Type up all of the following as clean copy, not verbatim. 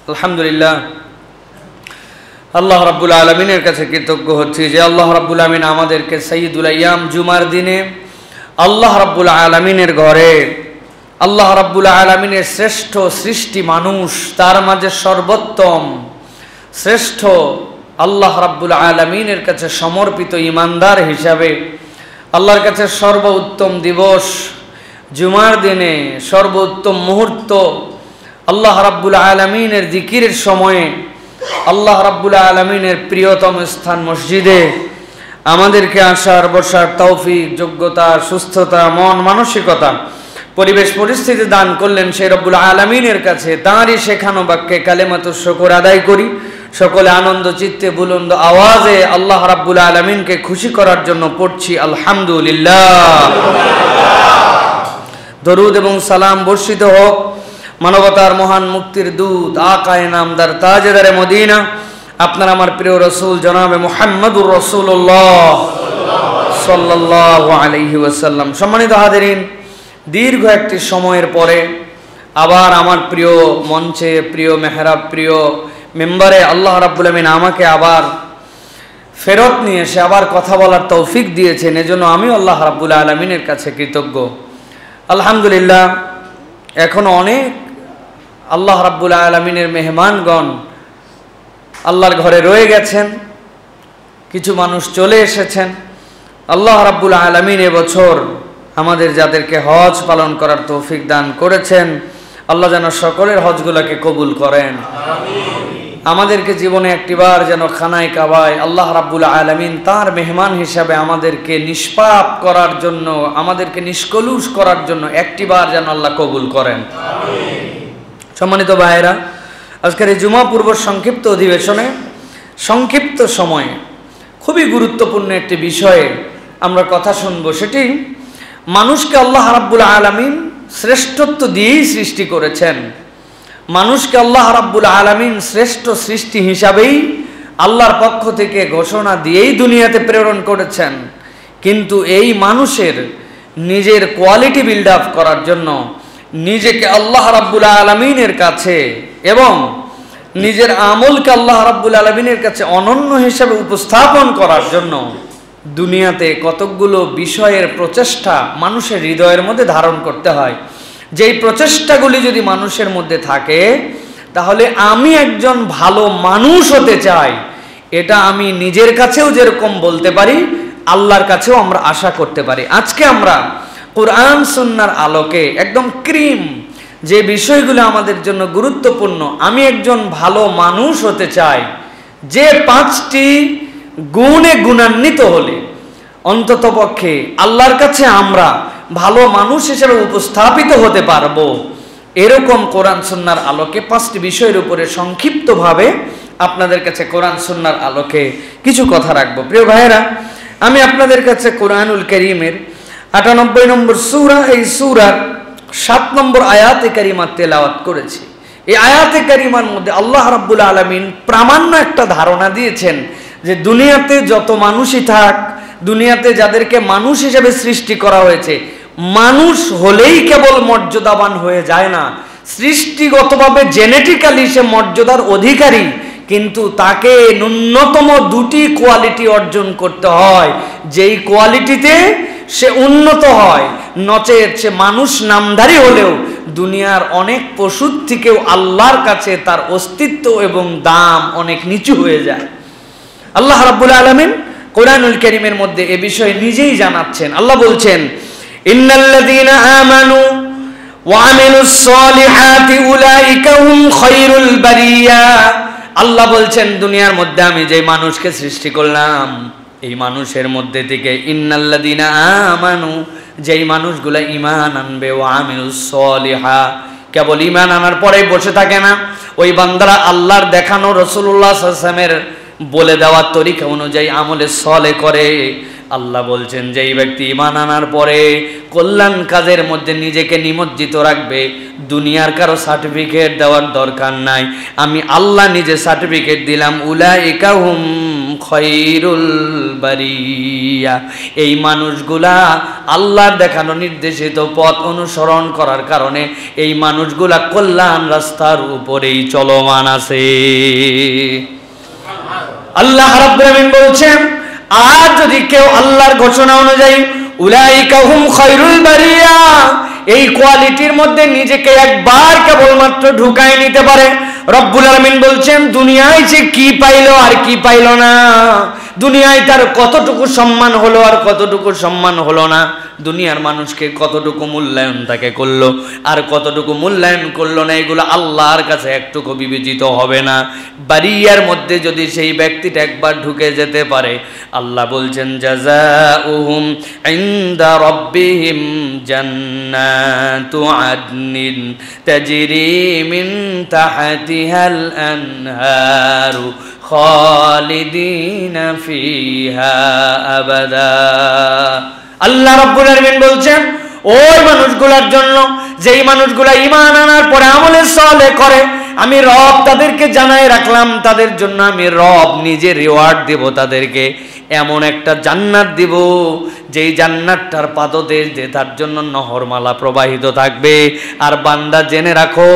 আলহামদুলিল্লাহ, আল্লাহ রাব্বুল আলামিনের কাছে কৃতজ্ঞ হচ্ছি যে আল্লাহ রাব্বুল আমিন আমাদেরকে সাইয়্যিদুল আইয়াম জুমার দিনে আল্লাহ রাব্বুল আলামিনের ঘরে, আল্লাহ রাব্বুল আলামিনের শ্রেষ্ঠ সৃষ্টি মানুষ, তার মাঝে সর্বোত্তম শ্রেষ্ঠ আল্লাহ রাব্বুল আলামিনের কাছে সমর্পিত ইমানদার হিসাবে আল্লাহর কাছে সর্বোত্তম দিবস জুমার দিনে সর্বোত্তম মুহূর্ত আল্লাহ রাব্বুল আলামিনের জিকিরের সময়ে আল্লাহ রাব্বুল আলামিনের প্রিয়তম স্থান মসজিদে আমাদেরকে আসার বসার তৌফিক, যোগ্যতা, সুস্থতা, মন মানসিকতা, পরিবেশ পরিস্থিতি দান করলেন সেই রব্বুল আলামিনের কাছে তাঁরই শেখানো বাক্যে কালেমাতুশ শুকর আদায় করি। সকলে আনন্দ চিত্তে বুলন্দ আওয়াজে আল্লাহ রাব্বুল আলামিনকে খুশি করার জন্য পড়ছি আলহামদুলিল্লাহ। দরুদ এবং সালাম বর্ষিত হোক মানবতার মহান মুক্তির দূত আকায়ে নামদার তাজেদারে মদিনা আপনার আমার প্রিয় রসুল জনাবে মুহাম্মদুর রাসূলুল্লাহ সাল্লাল্লাহু আলাইহি ওয়াসাল্লাম। সম্মানিত হাজিরিন, দীর্ঘ একটি সময়ের পরে আবার আমার প্রিয় মঞ্চে, প্রিয় মেহরাব, প্রিয় মেম্বারে আল্লাহ রাব্বুল আমিন আমাকে আবার ফেরত নিয়ে এসে আবার কথা বলার তৌফিক দিয়েছেন, এজন্য আমি আল্লাহ রাব্বুল আলামিনের কাছে কৃতজ্ঞ। আলহামদুলিল্লাহ, এখনো অনেক আল্লাহ রাব্বুল আলামিনের মেহমানগণ আল্লাহর ঘরে রয়ে গেছেন, কিছু মানুষ চলে এসেছেন। আল্লাহ রাব্বুল আলামিন এবছর আমাদের যাদেরকে হজ পালন করার তৌফিক দান করেছেন, আল্লাহ যেন সকলের হজগুলোকে কবুল করেন। আমাদেরকে জীবনে একটিবার যেন খানায় কাবায় আল্লাহ রাব্বুল আলামিন তার মেহমান হিসাবে আমাদেরকে নিষ্পাপ করার জন্য, আমাদেরকে নিষ্কলুষ করার জন্য একটিবার যেন আল্লাহ কবুল করেন। সম্মানিত ভাইয়েরা, আজকের এই জুমা পূর্ব সংক্ষিপ্ত অধিবেশনে সংক্ষিপ্ত সময়ে খুবই গুরুত্বপূর্ণ একটি বিষয়ে আমরা কথা শুনব। সেটি মানুষকে আল্লাহ রাব্বুল আলামিন শ্রেষ্ঠত্ব দিয়েই সৃষ্টি করেছেন। মানুষকে আল্লাহ রাব্বুল আলামিন শ্রেষ্ঠ সৃষ্টি হিসাবেই আল্লাহর পক্ষ থেকে ঘোষণা দিয়েই দুনিয়াতে প্রেরণ করেছেন। কিন্তু এই মানুষের নিজের কোয়ালিটি বিল্ড আপ করার জন্য, নিজেকে আল্লাহ রাব্বুল আলামিনের কাছে এবং নিজের আমলকে আল্লাহ রাব্বুল আলামিনের কাছে অনন্য হিসাবে উপস্থাপন করার জন্য দুনিয়াতে কতকগুলো বিষয়ের প্রচেষ্টা মানুষের হৃদয়ের মধ্যে ধারণ করতে হয়। যেই প্রচেষ্টাগুলি যদি মানুষের মধ্যে থাকে, তাহলে আমি একজন ভালো মানুষ হতে চাই, এটা আমি নিজের কাছেও যেরকম বলতে পারি, আল্লাহর কাছেও আমরা আশা করতে পারি। আজকে আমরা কোরআন সুন্নাহর আলোকে একদম ক্রিম যে বিষয়গুলো আমাদের জন্য গুরুত্বপূর্ণ, আমি একজন ভালো মানুষ হতে চাই, যে 5টি গুণে গুণান্বিত হলে অন্ততপক্ষে আল্লাহর কাছে আমরা ভালো মানুষ হিসেবে উপস্থাপিত হতে পারবো, এরকম কোরআন সুন্নাহর আলোকে 5টি বিষয়ের উপরে সংক্ষিপ্তভাবে আপনাদের কাছে কোরআন সুন্নাহর আলোকে কিছু কথা রাখবো। প্রিয় ভাইয়েরা, আমি আপনাদের কাছে কোরআনুল কারীমের 98 নম্বর সূরা, এই সূরার 7 নম্বর আয়াতে কারিমা তেলাওয়াত করেছি। এই আয়াতে কারিমার মধ্যে আল্লাহ রাব্বুল আলামিন প্রামাণ্য একটা ধারণা দিয়েছেন যে দুনিয়াতে যত মানুষই থাক, দুনিয়াতে যাদেরকে মানুষ হিসেবে সৃষ্টি করা হয়েছে, মানুষ হলেই কেবল মর্যাদাবান হয়ে যায় না, সৃষ্টিগতভাবে জেনেটিক্যালি সে মর্যাদার অধিকারী, কিন্তু তাকে ন্যূনতম 2টি কোয়ালিটি অর্জন করতে হয়, যেই কোয়ালিটিতে সে উন্নত হয়। নচেত সে মানুষ নামধারী হলেও দুনিয়ার অনেক পশুর থেকেও আল্লাহর কাছে তার অস্তিত্ব এবং দাম অনেক নিচু হয়ে যায়। আল্লাহ রাব্বুল আলামিন কোরআনুল কারীমের মধ্যে এ বিষয়ে নিজেই জানাচ্ছেন। আল্লাহ বলছেন, ইন্নাল্লাযীনা আমানু ওয়া আমিলুস সলিহাতি উলাইকা হুম খায়রুল বারিয়া। আল্লাহ বলছেন, দুনিয়ার মধ্যে আমি যে মানুষকে সৃষ্টি করলাম, এই মানুষের মধ্যে থেকে ইন্নাল্লাযীনা আমানু, যেই মানুষগুলা ঈমান আনবে, ওয়া আমিলুস সলিহা, কেবল ঈমান আনার পরেই বসে থাকে না, ওই বান্দারা আল্লাহর দেখানো রাসূলুল্লাহ সাল্লাল্লাহু আলাইহি ওয়াসাল্লামের বলে দেওয়ার তরিকা অনুযায়ী আমলে সলে করে। আল্লাহ বলছেন, যেই ব্যক্তি ঈমান আনার পরে কল্যাণ কাজের মধ্যে নিজেকে নিমজ্জিত রাখবে, দুনিয়ার কারো সার্টিফিকেট দেওয়ার দরকার নাই, আমি আল্লাহ নিজে সার্টিফিকেট দিলাম, উলাইকা হুম খায়রুল বারিয়া। এই মানুষগুলা আল্লাহর দেখানো নির্দেশিত পথ অনুসরণ করার কারণে এই মানুষগুলা কল্যাণ রাস্তার উপরেই চলমান আছে। আল্লাহ রাব্বুল আমিন বলছেন, আর যদি কেউ আল্লাহর ঘোষণা অনুযায়ী উলাইকা হুম খায়রুল বারিয়া, এই কোয়ালিটির মধ্যে নিজেকে একবার কেবলমাত্র ঢুকায় নিতে পারে। রব্বুল আলামিন বলছেন, দুনিয়ায় যে কি পাইলো আর কি পাইলো না, দুনিয়ায় তার কতটুকু সম্মান হলো আর কতটুকু সম্মান হলো না, দুনিয়ার মানুষকে কতটুকু মূল্যায়ন তাকে করলো আর কতটুকু মূল্যায়ন করলো না, এগুলো আল্লাহর কাছে একটুকু বিবেচিত হবে না। বারিয়ার মধ্যে যদি সেই ব্যক্তিটা একবার ঢুকে যেতে পারে, আল্লাহ বলছেন জাযাউহুম ইনদা রাব্বিহিম জান্নাতু আদনিন তাজরি মিন তাহতিহাল আনহারু খালিদিনা ফিহা আবাদা। আল্লাহ রাব্বুল আলামিন বলছেন, ওই মানুষগুলোর জন্য যেই মানুষগুলা ঈমান আনার পরে আমলে সালেহ করে, আমি রব তাদেরকে জানাই রাখলাম, তাদের জন্য আমি রব নিজে রিওয়ার্ড দেব, তাদেরকে এমন একটা জান্নাত দিব যেই জান্নাতটার পাদদেশ দিয়ে তার জন্য নহরমালা প্রবাহিত থাকবে। আর বান্দা জেনে রাখো,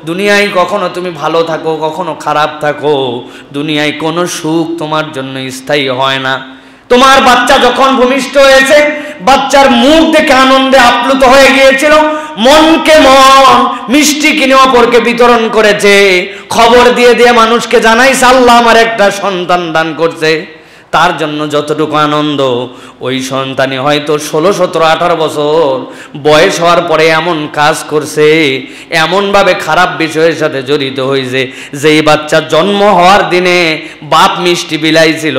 দুনিয়ায় কখনো তুমি ভালো থাকো কখনো খারাপ থাকো, দুনিয়ায় কোনো সুখ তোমার জন্য স্থায়ী হয় না। তোমার বাচ্চা যখন ভূমিষ্ঠ হয়েছে, বাচ্চার মুখ দেখে আনন্দে আপ্লুত হয়ে গিয়েছিল, মনকে মন মিষ্টি কিনে অপরকে বিতরণ করেছে, খবর দিয়ে দিয়ে মানুষকে জানাইছে আল্লাহ আমার একটা সন্তান দান করছে। তার জন্য যতটুকু আনন্দ, ওই সন্তানই হয়তো 16, 17, 18 বছর বয়স হওয়ার পরে এমন কাজ করছে, এমনভাবে খারাপ বিষয়ের সাথে জড়িত হয়েছে, যেই বাচ্চা জন্ম হওয়ার দিনে বাপ মিষ্টি বিলাইছিল,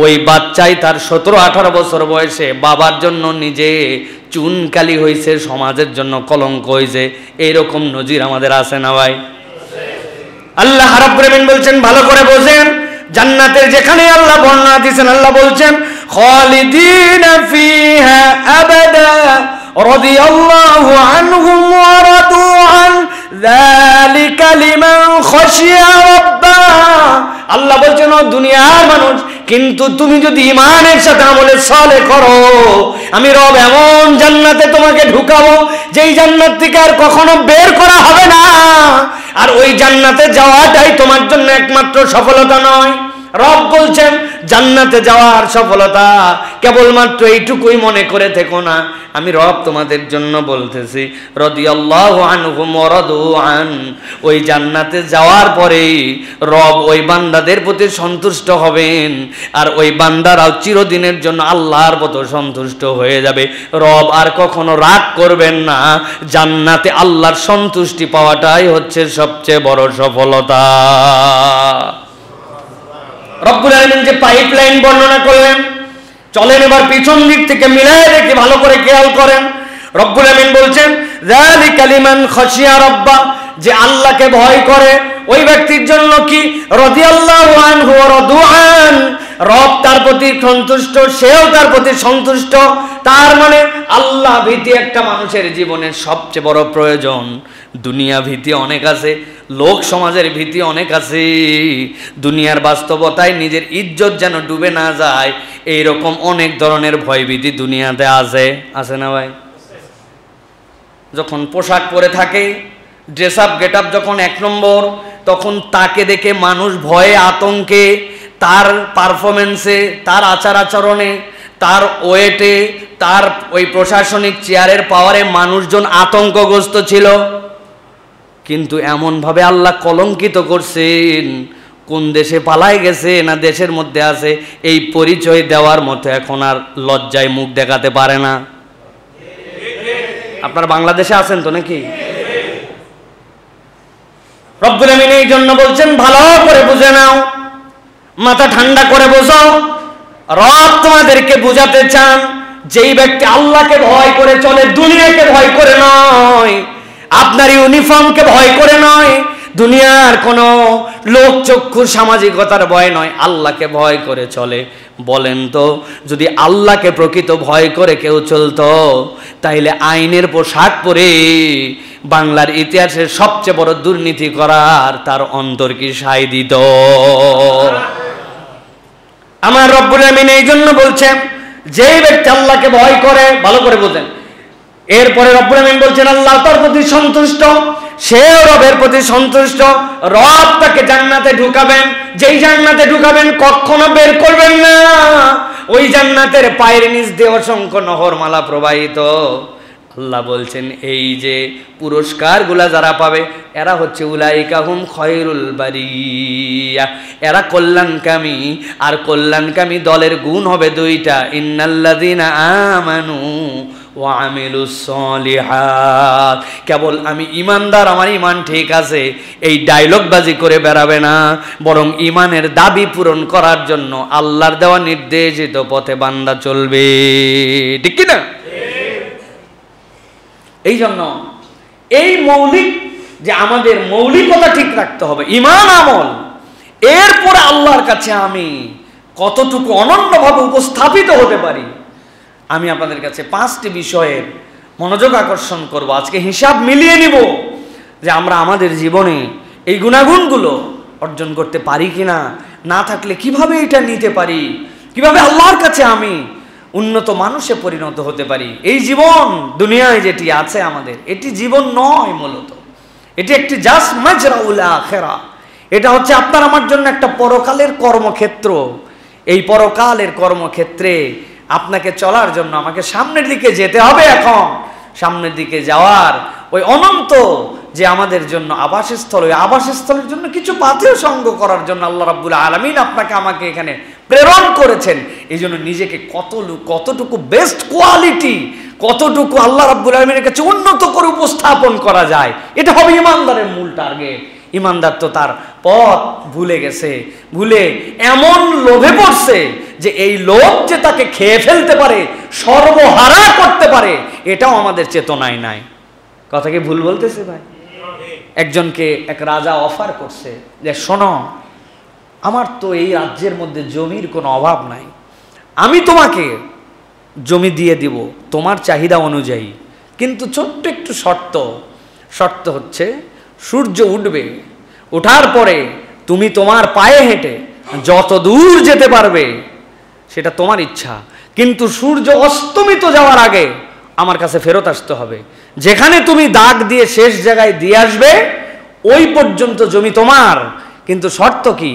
ওই বাচ্চাই তার 17, 18 বছর বয়সে বাবার জন্য নিজে চুনকালি হয়েছে, সমাজের জন্য কলঙ্ক হয়েছে। এইরকম নজির আমাদের আছে না ভাই? আল্লাহ রাব্বুল আমিন বলছেন, ভালো করে বোঝেন, জান্নাতের যেখানে আল্লাহ বর্ণনা দিয়েছেন, আল্লাহ বলছেন খালিদিনা ফিহা আবাদা রাদিয়াল্লাহু আনহুম ওয়া রাদু আন যালিকা লিমান খাশিয়া রাব্বা। আল্লাহ বলছেন, ও দুনিয়ার মানুষ, কিন্তু তুমি যদি ঈমানের সাথে আমলে সালেহ করো, আমি রব এমন জান্নাতে তোমাকে ঢুকাবো যেই জান্নাত থেকে আর কখনো বের করা হবে না। আর ওই জান্নাতে যাওয়াটাই তোমার জন্য একমাত্র সফলতা নয়। রব বলছেন, জান্নাতে যাওয়ার সফলতা কেবলমাত্র এইটুকুই মনে করে থেকো না, আমি রব তোমাদের জন্য বলতেছি রাদিয়াল্লাহু আনহুম ওয়া রাদু আন। ওই জান্নাতে যাওয়ার পরেই রব ওই বান্দাদের প্রতি সন্তুষ্ট হবেন, আর ওই বান্দারাও চিরদিনের জন্য আল্লাহর প্রতি সন্তুষ্ট হয়ে যাবে। রব আর কখনো রাগ করবেন না। জান্নাতে আল্লাহর সন্তুষ্টি পাওয়াটাই হচ্ছে সবচেয়ে বড় সফলতা। রব্বুল আলামিন যে পাইপলাইন বর্ণনা করলেন, চলেন এবার পিছন দিক থেকে মিলায় রেখে ভালো করে খেয়াল করেন। রব্বুল আলামিন বলছেন যালিকা লিমান খাশিয়া রাব্বা, যে আল্লাহকে ভয় করে ওই ব্যক্তির জন্য কি রাদিয়াল্লাহু আনহু ওয়া রাদু আন, রব তার প্রতি সন্তুষ্ট, সেও তার প্রতি সন্তুষ্ট। তার মানে আল্লাহ ভীতি একটা মানুষের জীবনের সবচেয়ে বড় প্রয়োজন। দুনিয়া ভীতি অনেক আছে, লোক সমাজের ভীতি অনেক আছে, দুনিয়ার বাস্তবতায় নিজের ইজ্জত যেন ডুবে না যায়, এইরকম অনেক ধরনের ভয় ভীতি দুনিয়াতে আছে। আছে না ভাই? যখন পোশাক পরে থাকে, ড্রেস আপ গেট আপ যখন 1 নম্বর, তখন তাকে দেখে মানুষ ভয়ে আতঙ্কে, তার পারফরমেন্সে, তার আচার আচরণে, তার ওয়েটে, তার ওই প্রশাসনিক চেয়ারের পাওয়ারে মানুষজন আতঙ্কগ্রস্ত ছিল। কিন্তু এমনভাবে আল্লাহ কলঙ্কিত করছেন, কোন দেশে পালায় গেছে না দেশের মধ্যে আছে, এই পরিচয় দেওয়ার মতো এখন আর লজ্জায় মুখ দেখাতে পারে না। আপনারা বাংলাদেশে আছেন তো নাকি? রব্বুল আমিন এই জন্য বলছেন, ভালো করে বুঝে নাও, মাথা ঠান্ডা করে বোঝো। রব তোমাদেরকে বুঝাতে চান, যেই ব্যক্তি আল্লাহকে ভয় করে চলে, দুনিয়াকে ভয় করে নয়, আপনার ইউনিফর্মকে ভয় করে নয়, দুনিয়ার কোনো লোক চক্ষু সামাজিকতার ভয় নয়, আল্লাহকে ভয় করে চলে। বলেন তো, যদি আল্লাহকে প্রকৃত ভয় করে কেউ চলতো, তাইলে আইনের পোশাক পরে বাংলার ইতিহাসের সবচেয়ে বড় দুর্নীতি করার তার অন্তর কি সায় দিত? আমার রব্বুল আমিন এই জন্য বলছেন, যেই ব্যক্তি আল্লাহকে ভয় করে, ভালো করে বোঝেন, এরপরে রব্বুল আমিন বলছেন আল্লাহ তার প্রতি সন্তুষ্ট, সেও রবের প্রতি সন্তুষ্ট, রব তাকে জান্নাতে ঢুকাবেন, যেই জান্নাতে ঢুকাবেন কখনো বের করবেন না, ওই জান্নাতের পায়ের নিচ দিয়ে অসংখ্য নহরমালা প্রবাহিত। আল্লাহ বলছেন এই যে পুরস্কারগুলা যারা পাবে এরা হচ্ছে উলাইকা হুম খয়রুল বারিয়া, এরা কল্যাণকামী। আর কল্যাণকামী দলের গুণ হবে দুইটা, ইন্নাল্লাযীনা আমানু ওয়া আমিলুস সলিহাত। কেবল আমি ইমানদার, আমার ইমান ঠিক আছে, এই ডায়লগবাজি করে বেড়াবে না, বরং ইমানের দাবি পূরণ করার জন্য আল্লাহর দেওয়া নির্দেশিত পথে বান্দা চলবে, ঠিক কি না? এই জন্য এই মৌলিক যে আমাদের মৌলিকতা ঠিক রাখতে হবে, ইমান আমল, এরপরে আল্লাহর কাছে আমি কতটুকু অনন্যভাবে উপস্থাপিত হতে পারি। আমি আপনাদের কাছে 5টি বিষয়ের মনোযোগ আকর্ষণ করব, আজকে হিসাব মিলিয়ে নিব যে আমরা আমাদের জীবনে এই গুণাগুণগুলো অর্জন করতে পারি কিনা, না থাকলে কিভাবে এটা নিতে পারি, কিভাবে আল্লাহর কাছে আমি উন্নত মানুষে পরিণত হতে পারি। এই জীবন দুনিয়ায় যেটি আছে আমাদের, এটি জীবন নয়, মূলত এটি একটি জাস্ট মাজরাউল আখিরা। এটা হচ্ছে আপনার আমার জন্য একটা পরকালের কর্মক্ষেত্র। এই পরকালের কর্মক্ষেত্রে আপনাকে চলার জন্য আমাকে সামনের দিকে যেতে হবে। এখন সামনের দিকে যাওয়ার ওই অনন্ত যে আমাদের জন্য আবাসস্থল, ওই আবাসস্থলের জন্য কিছু পাথেয় সঙ্গ করার জন্য আল্লাহ রাব্বুল আলামিন আপনাকে আমাকে এখানে প্রেরণ করেছেন। এই জন্য নিজেকে কতটুকু বেস্ট কোয়ালিটি, কতটুকু আল্লাহ রাব্বুল আলামিনের কাছে উন্নত করে উপস্থাপন করা যায়, এটা হবে ইমানদারের মূল টার্গেট। ইমানদার তো তার পথ ভুলে গেছে, ভুলে এমন লোভে পড়ছে যে এই লোভ যে তাকে খেয়ে ফেলতে পারে, সর্বহারা করতে পারে, এটাও আমাদের চেতনায় নাই। কথা কি ভুল বলতেছে ভাই? একজনকে এক রাজা অফার করছে যে শোনো, আমার তো এই রাজ্যের মধ্যে জমির কোনো অভাব নাই, আমি তোমাকে জমি দিয়ে দিব তোমার চাহিদা অনুযায়ী, কিন্তু ছোট্ট একটু শর্ত হচ্ছে সূর্য উঠবে, ওঠার পরে তুমি তোমার পায়ে হেঁটে যত দূর যেতে পারবে সেটা তোমার ইচ্ছা, কিন্তু সূর্য অস্তমিত যাওয়ার আগে আমার কাছে ফেরত আসতে হবে। যেখানে তুমি দাগ দিয়ে শেষ জায়গায় দিয়ে আসবে ওই পর্যন্ত জমি তোমার, কিন্তু শর্ত কি,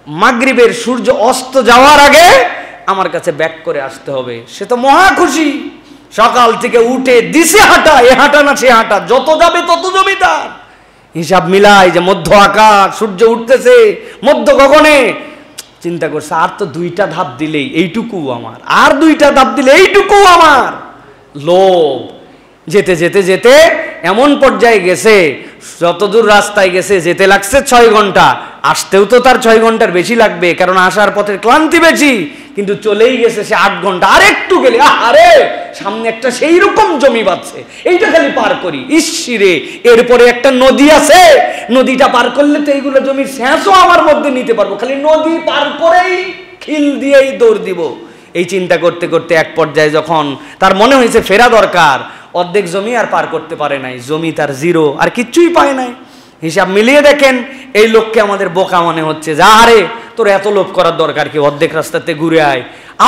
মাগরিবের সূর্য অস্ত যাওয়ার আগে আমার কাছে ব্যাক করে আসতে হবে। সে তো মহা খুশি, সকাল থেকে উঠে দিশে হাঁটা, এ হাঁটা না সে হাঁটা, যত যাবে তত জমি তার। হিসাব মিলাই যে মধ্য আকাশ, সূর্য উঠতেছে মধ্য গগনে, চিন্তা করছে আর তো 2টা ধাপ দিলেই এইটুকু আমার, আর 2টা ধাপ দিলে এইটুকু আমার। লোভ যেতে যেতে যেতে এমন পর্যায়ে গেছে, যতদূর রাস্তায় গেছে যেতে লাগছে 6 ঘন্টা, আসতেও তো তার 6 ঘন্টার বেশি লাগবে, কারণ আসার পথের ক্লান্তি বেশি, কিন্তু চলেই গেছে সে 8 ঘন্টা। আর একটু গেলে আরে সামনে একটা সেই রকম জমি বাঁধছে, এইটা খালি পার করি, ইসিরে এরপরে একটা নদী আছে, নদীটা পার করলে তো এইগুলো জমির শেষও আমার মধ্যে নিতে পারবো, খালি নদী পার করেই খিল দিয়েই দৌড় দিব। এই চিন্তা করতে করতে এক পর্যায়ে যখন তার মনে হয়েছে ফেরা দরকার, অর্ধেক জমি আর পার করতে পারে নাই, জমি তার 0, আর কিচ্ছুই পায় নাই। হিসাব মিলিয়ে দেখেন এই লোককে আমাদের বোকা মনে হচ্ছে, যা আরে তোর এত লোভ করার দরকার কি, অর্ধেক রাস্তাতে ঘুরে আয়।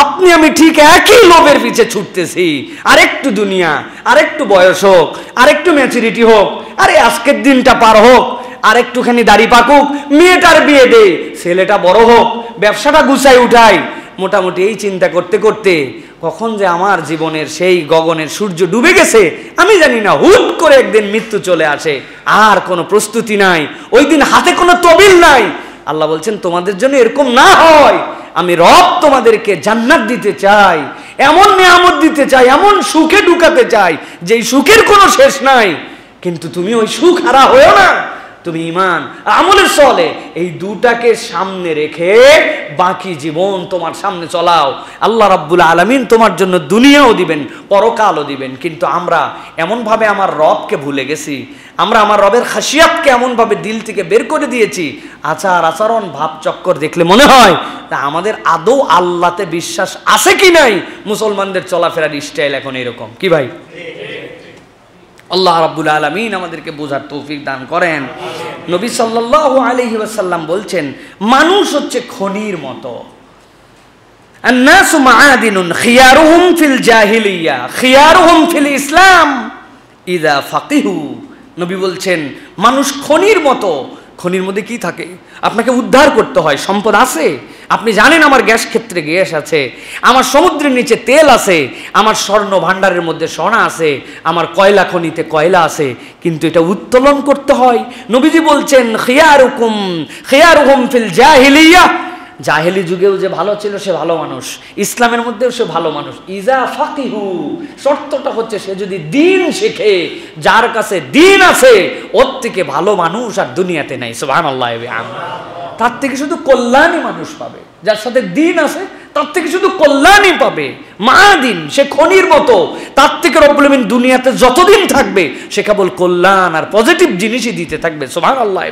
আপনি আমি ঠিক একই লোভের পিছে ছুটতেছি, আরেকটু দুনিয়া, আরেকটু বয়স হোক, আরেকটু ম্যাচুরিটি হোক, আরে আজকের দিনটা পার হোক, আরেকটুখানি দাড়ি পাকুক, মেয়েটার বিয়ে দে, ছেলেটা বড় হোক, ব্যবসাটা গুছাই উঠাই, মোটামুটি এই চিন্তা করতে করতে কখন যে আমার জীবনের সেই গগনের সূর্য ডুবে গেছে আমি জানি না। হুট করে একদিন মৃত্যু চলে আসে, আর কোনো প্রস্তুতি নাই, ওই দিন হাতে কোনো তবিল নাই। আল্লাহ বলছেন তোমাদের জন্য এরকম না হয়, আমি রব তোমাদেরকে জান্নাত দিতে চাই, এমন নিয়ামত দিতে চাই, এমন সুখে ঢুকাতে চাই যেই সুখের কোনো শেষ নাই, কিন্তু তুমি ওই সুখ হারা হয়েও না, তুমি ঈমান আমলের চলে এই দুটাকে সামনে রেখে বাকি জীবন তোমার সামনে চলাও। আল্লাহ রাব্বুল আলামিন তোমার জন্য দুনিয়াও দিবেন, পরকালও দিবেন। কিন্তু আমরা এমনভাবে আমার রবকে ভুলে গেছি, আমরা আমার রবের খাসিয়াতকে এমনভাবে দিল থেকে বের করে দিয়েছি, আচার আচরণ ভাব চক্কর দেখলে মনে হয় তা আমাদের আদৌ আল্লাহতে বিশ্বাস আছে কি নাই। মুসলমানদের চলাফেরার স্টাইল এখন এরকম কি ভাই? আল্লাহ রাব্বুল আলামিন আমাদেরকে বোঝার তৌফিক দান করেন। নবী সাল্লাল্লাহু আলাইহি ওয়াসাল্লাম বলছেন মানুষ হচ্ছে খনির মতো, আন-নাসু মাআদিনুন খিয়ারুহুম ফিল জাহিলিয়া খিয়ারুহুম ফিল ইসলাম ইযা ফাকিহু। নবী বলছেন মানুষ খনির মতো। খনির মধ্যে কি থাকে? আপনাকে উদ্ধার করতে হয়। সম্পদ আছে, আপনি জানেন আমার গ্যাস ক্ষেত্রে গ্যাস আছে, আমার সমুদ্রের নিচে তেল আছে, আমার স্বর্ণ ভাণ্ডারের মধ্যে সোনা আছে, আমার কয়লা খনিতে কয়লা আছে, কিন্তু এটা উত্তোলন করতে হয়। নবীজি বলছেন খিয়ারুহুম ফিল জাহিলিয়া, জাহেলি যুগেও যে ভালো ছিল সে ভালো মানুষ, ইসলামের মধ্যেও সে ভালো মানুষ। ইজা ফাকিহু, শর্তটা হচ্ছে সে যদি দ্বীন শেখে। যার কাছে দ্বীন আছে ওর থেকে ভালো মানুষ আর দুনিয়াতে নাই। সুবহানাল্লাহ। তার থেকে শুধু কল্যাণী মানুষ পাবে। যার সাথে দ্বীন আছে তার থেকে শুধু কল্যাণই পাবে। মাআদিন, সে খনির মতো। তার থেকে রব্বুল আমিন দুনিয়াতে যতদিন থাকবে সে কেবল কল্যাণ আর পজিটিভ জিনিসই দিতে থাকবে। সুবহানাল্লাহ।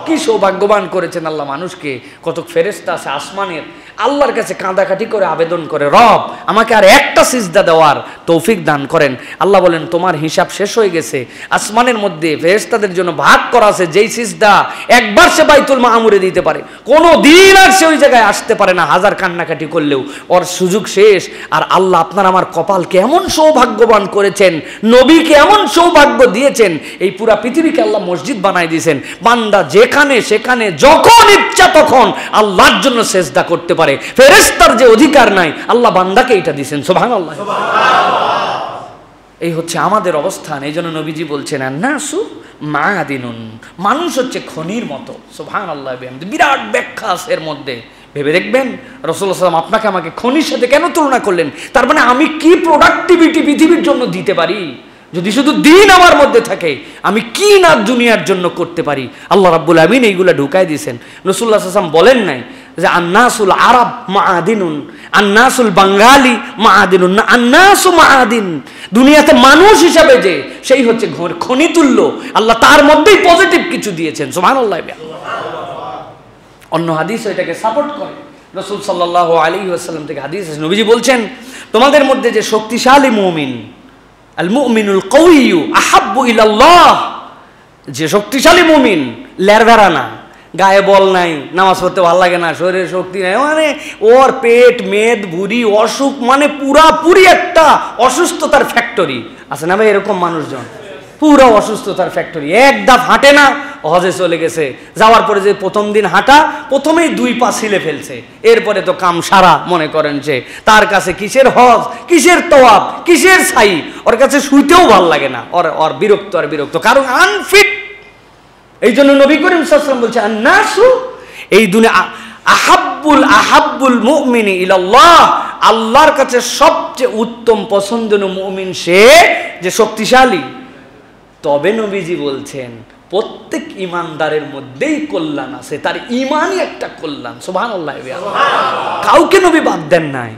কি সৌভাগ্যবান করেছেন আল্লাহ মানুষকে। কত ফেরেশতা আছে আসমানের, আল্লাহর কাছে কাঁদাকাটি করে আবেদন করে, রব আমাকে আর একটা সিজদা দেওয়ার তৌফিক দান করেন। আল্লাহ বলেন তোমার হিসাব শেষ হয়ে গেছে। আসমানের মধ্যে ফেরেশতাদের জন্য ভাগ করা আছে, যেই সিজদা একবার সে বাইতুল মামুরে দিতে পারে, কোনো দিন আর সে ওই জায়গায় আসতে পারে না, হাজার কান্নাকাটি করলেও ওর সুযোগ শেষ। আর আল্লাহ আপনার আমার কপালকে এমন সৌভাগ্যবান করেছেন, নবীকে এমন সৌভাগ্য দিয়েছেন, এই পুরা পৃথিবীকে আল্লাহ মসজিদ বানাই দিয়েছেন। বান্দা যেখানে সেখানে যখন ইচ্ছা তখন আল্লাহর জন্য সেজদা করতে পারে। ফেরেশতার যে অধিকার নাই আল্লাহ বান্দাকে এটা দিয়েছেন। সুবহানাল্লাহ। এই হচ্ছে আমাদের অবস্থান। এই জন্য নবীজি বলছেন আন-নাসু মাআদিনুন, মানুষ হচ্ছে খনির মতো। সুবহানাল্লাহ। বিরাট ব্যাখ্যা আছে এর মধ্যে। ভেবে দেখবেন রাসূলুল্লাহ সাল্লাল্লাহু আলাইহি ওয়াসাল্লাম আপনাকে আমাকে খনির সাথে কেন তুলনা করলেন? তার মানে আমি কি প্রোডাক্টিভিটি পৃথিবীর জন্য দিতে পারি? যদি শুধু দিন আমার মধ্যে থাকে আমি কি না দুনিয়ার জন্য করতে পারি? আল্লাহ রাব্বুল আমিন এইগুলা ঢুকাই দিয়েছেন। রাসূলুল্লাহ সাল্লাল্লাহু আলাইহি ওয়াসাল্লাম বলেন নাই যে আন-নাসুল আরব মাআদিনুন, আন-নাসুল বাঙালি মাআদিনুন, না, আন-নাসু মাআদিন। দুনিয়াতে মানুষ হিসাবে যে সেই হচ্ছে খনি তুল্য। আল্লাহ তার মধ্যেই পজিটিভ কিছু দিয়েছেন। সুবহানাল্লাহ। অন্য হাদিস এটাকে সাপোর্ট করে। রাসূল সাল্লাল্লাহু আলাইহি ওয়াসাল্লাম থেকে হাদিস আছে, নবীজি বলছেন তোমাদের মধ্যে যে শক্তিশালী মুমিন, আল মুমিনুল কওয়িয়্যু আহাব্বু ইলাল্লাহ, যে শক্তিশালী মুমিন, লেরভেরা না, গায়ে বল নাই, নামাজ পড়তে ভালো লাগে না, শরীরে শক্তি নাই, মানে ওর পেট মেদ ভুঁড়ি অসুখ, মানে পুরাপুরি একটা অসুস্থতার ফ্যাক্টরি আছে না ভাই? এরকম মানুষজন পুরো অসুস্থতার ফ্যাক্টরি। এক ধাপ হাঁটে না, হজে চলে গেছে, যাওয়ার পরে যে প্রথম দিন হাঁটা, প্রথমেই 2 পা ছিলে ফেলছে, এরপরে তো কাম সারা মনে করেন যে তার কাছে কিসের হজ, কিসের তওয়াব, কিসের সাই, ওর কাছে শুইতেও ভাল লাগে না, ওর বিরক্ত আর বিরক্ত, কারণ আনফিট। এই জন্য নবী করিম সাল্লাল্লাহু আলাইহি ওয়াসাল্লাম বলছে আন-নাসু, এই দুনিয়া আহাব্বুল মুমিনি ইলাল্লাহ, আল্লাহর কাছে সবচেয়ে উত্তম পছন্দনীয় মুমিন সে যে শক্তিশালী। তবে নবীজি বলছেন প্রত্যেক ইমানদারের মধ্যেই কল্যাণ আছে, তার ইমানই একটা কল্যাণ। সুবহানাল্লাহ। কাউকে নবী বাদ দেন নাই।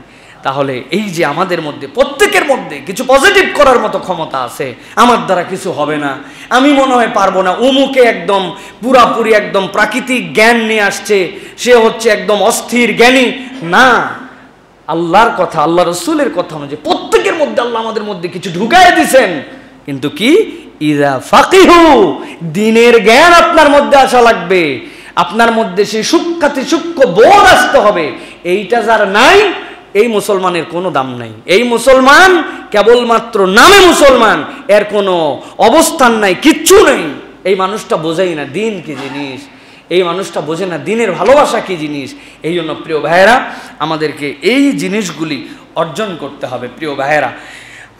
তাহলে এই যে আমাদের মধ্যে প্রত্যেকের মধ্যে কিছু পজিটিভ করার মতো ক্ষমতা আছে, আমার দ্বারা কিছু হবে না, আমি মনে হয় পারবো না, উমুকে একদম পুরাপুরি একদম প্রাকৃতিক জ্ঞান নিয়ে আসছে, সে হচ্ছে একদম অস্থির জ্ঞানী, না, আল্লাহর কথা, আল্লাহ রসুলের কথা অনুযায়ী প্রত্যেকের মধ্যে আল্লাহ আমাদের মধ্যে কিছু ঢুকাই দিছেন। কিন্তু কি, ইযা ফাকিহু, দ্বীনের জ্ঞান আপনার মধ্যে আসা লাগবে, আপনার মধ্যে সেই সূক্ষ্ম বোধ আসতে হবে। এইটা যার নাই, এই মুসলমানের কোনো দাম নাই। এই মুসলমান কেবলমাত্র নামে মুসলমান, এর কোনো অবস্থান নাই, কিচ্ছু নেই। এই মানুষটা বোঝেই না দ্বীন কি জিনিস, এই মানুষটা বোঝে না দ্বীনের ভালোবাসা কি জিনিস। এই জন্য প্রিয় ভাইয়েরা, আমাদেরকে এই জিনিসগুলি অর্জন করতে হবে। প্রিয় ভাইয়েরা,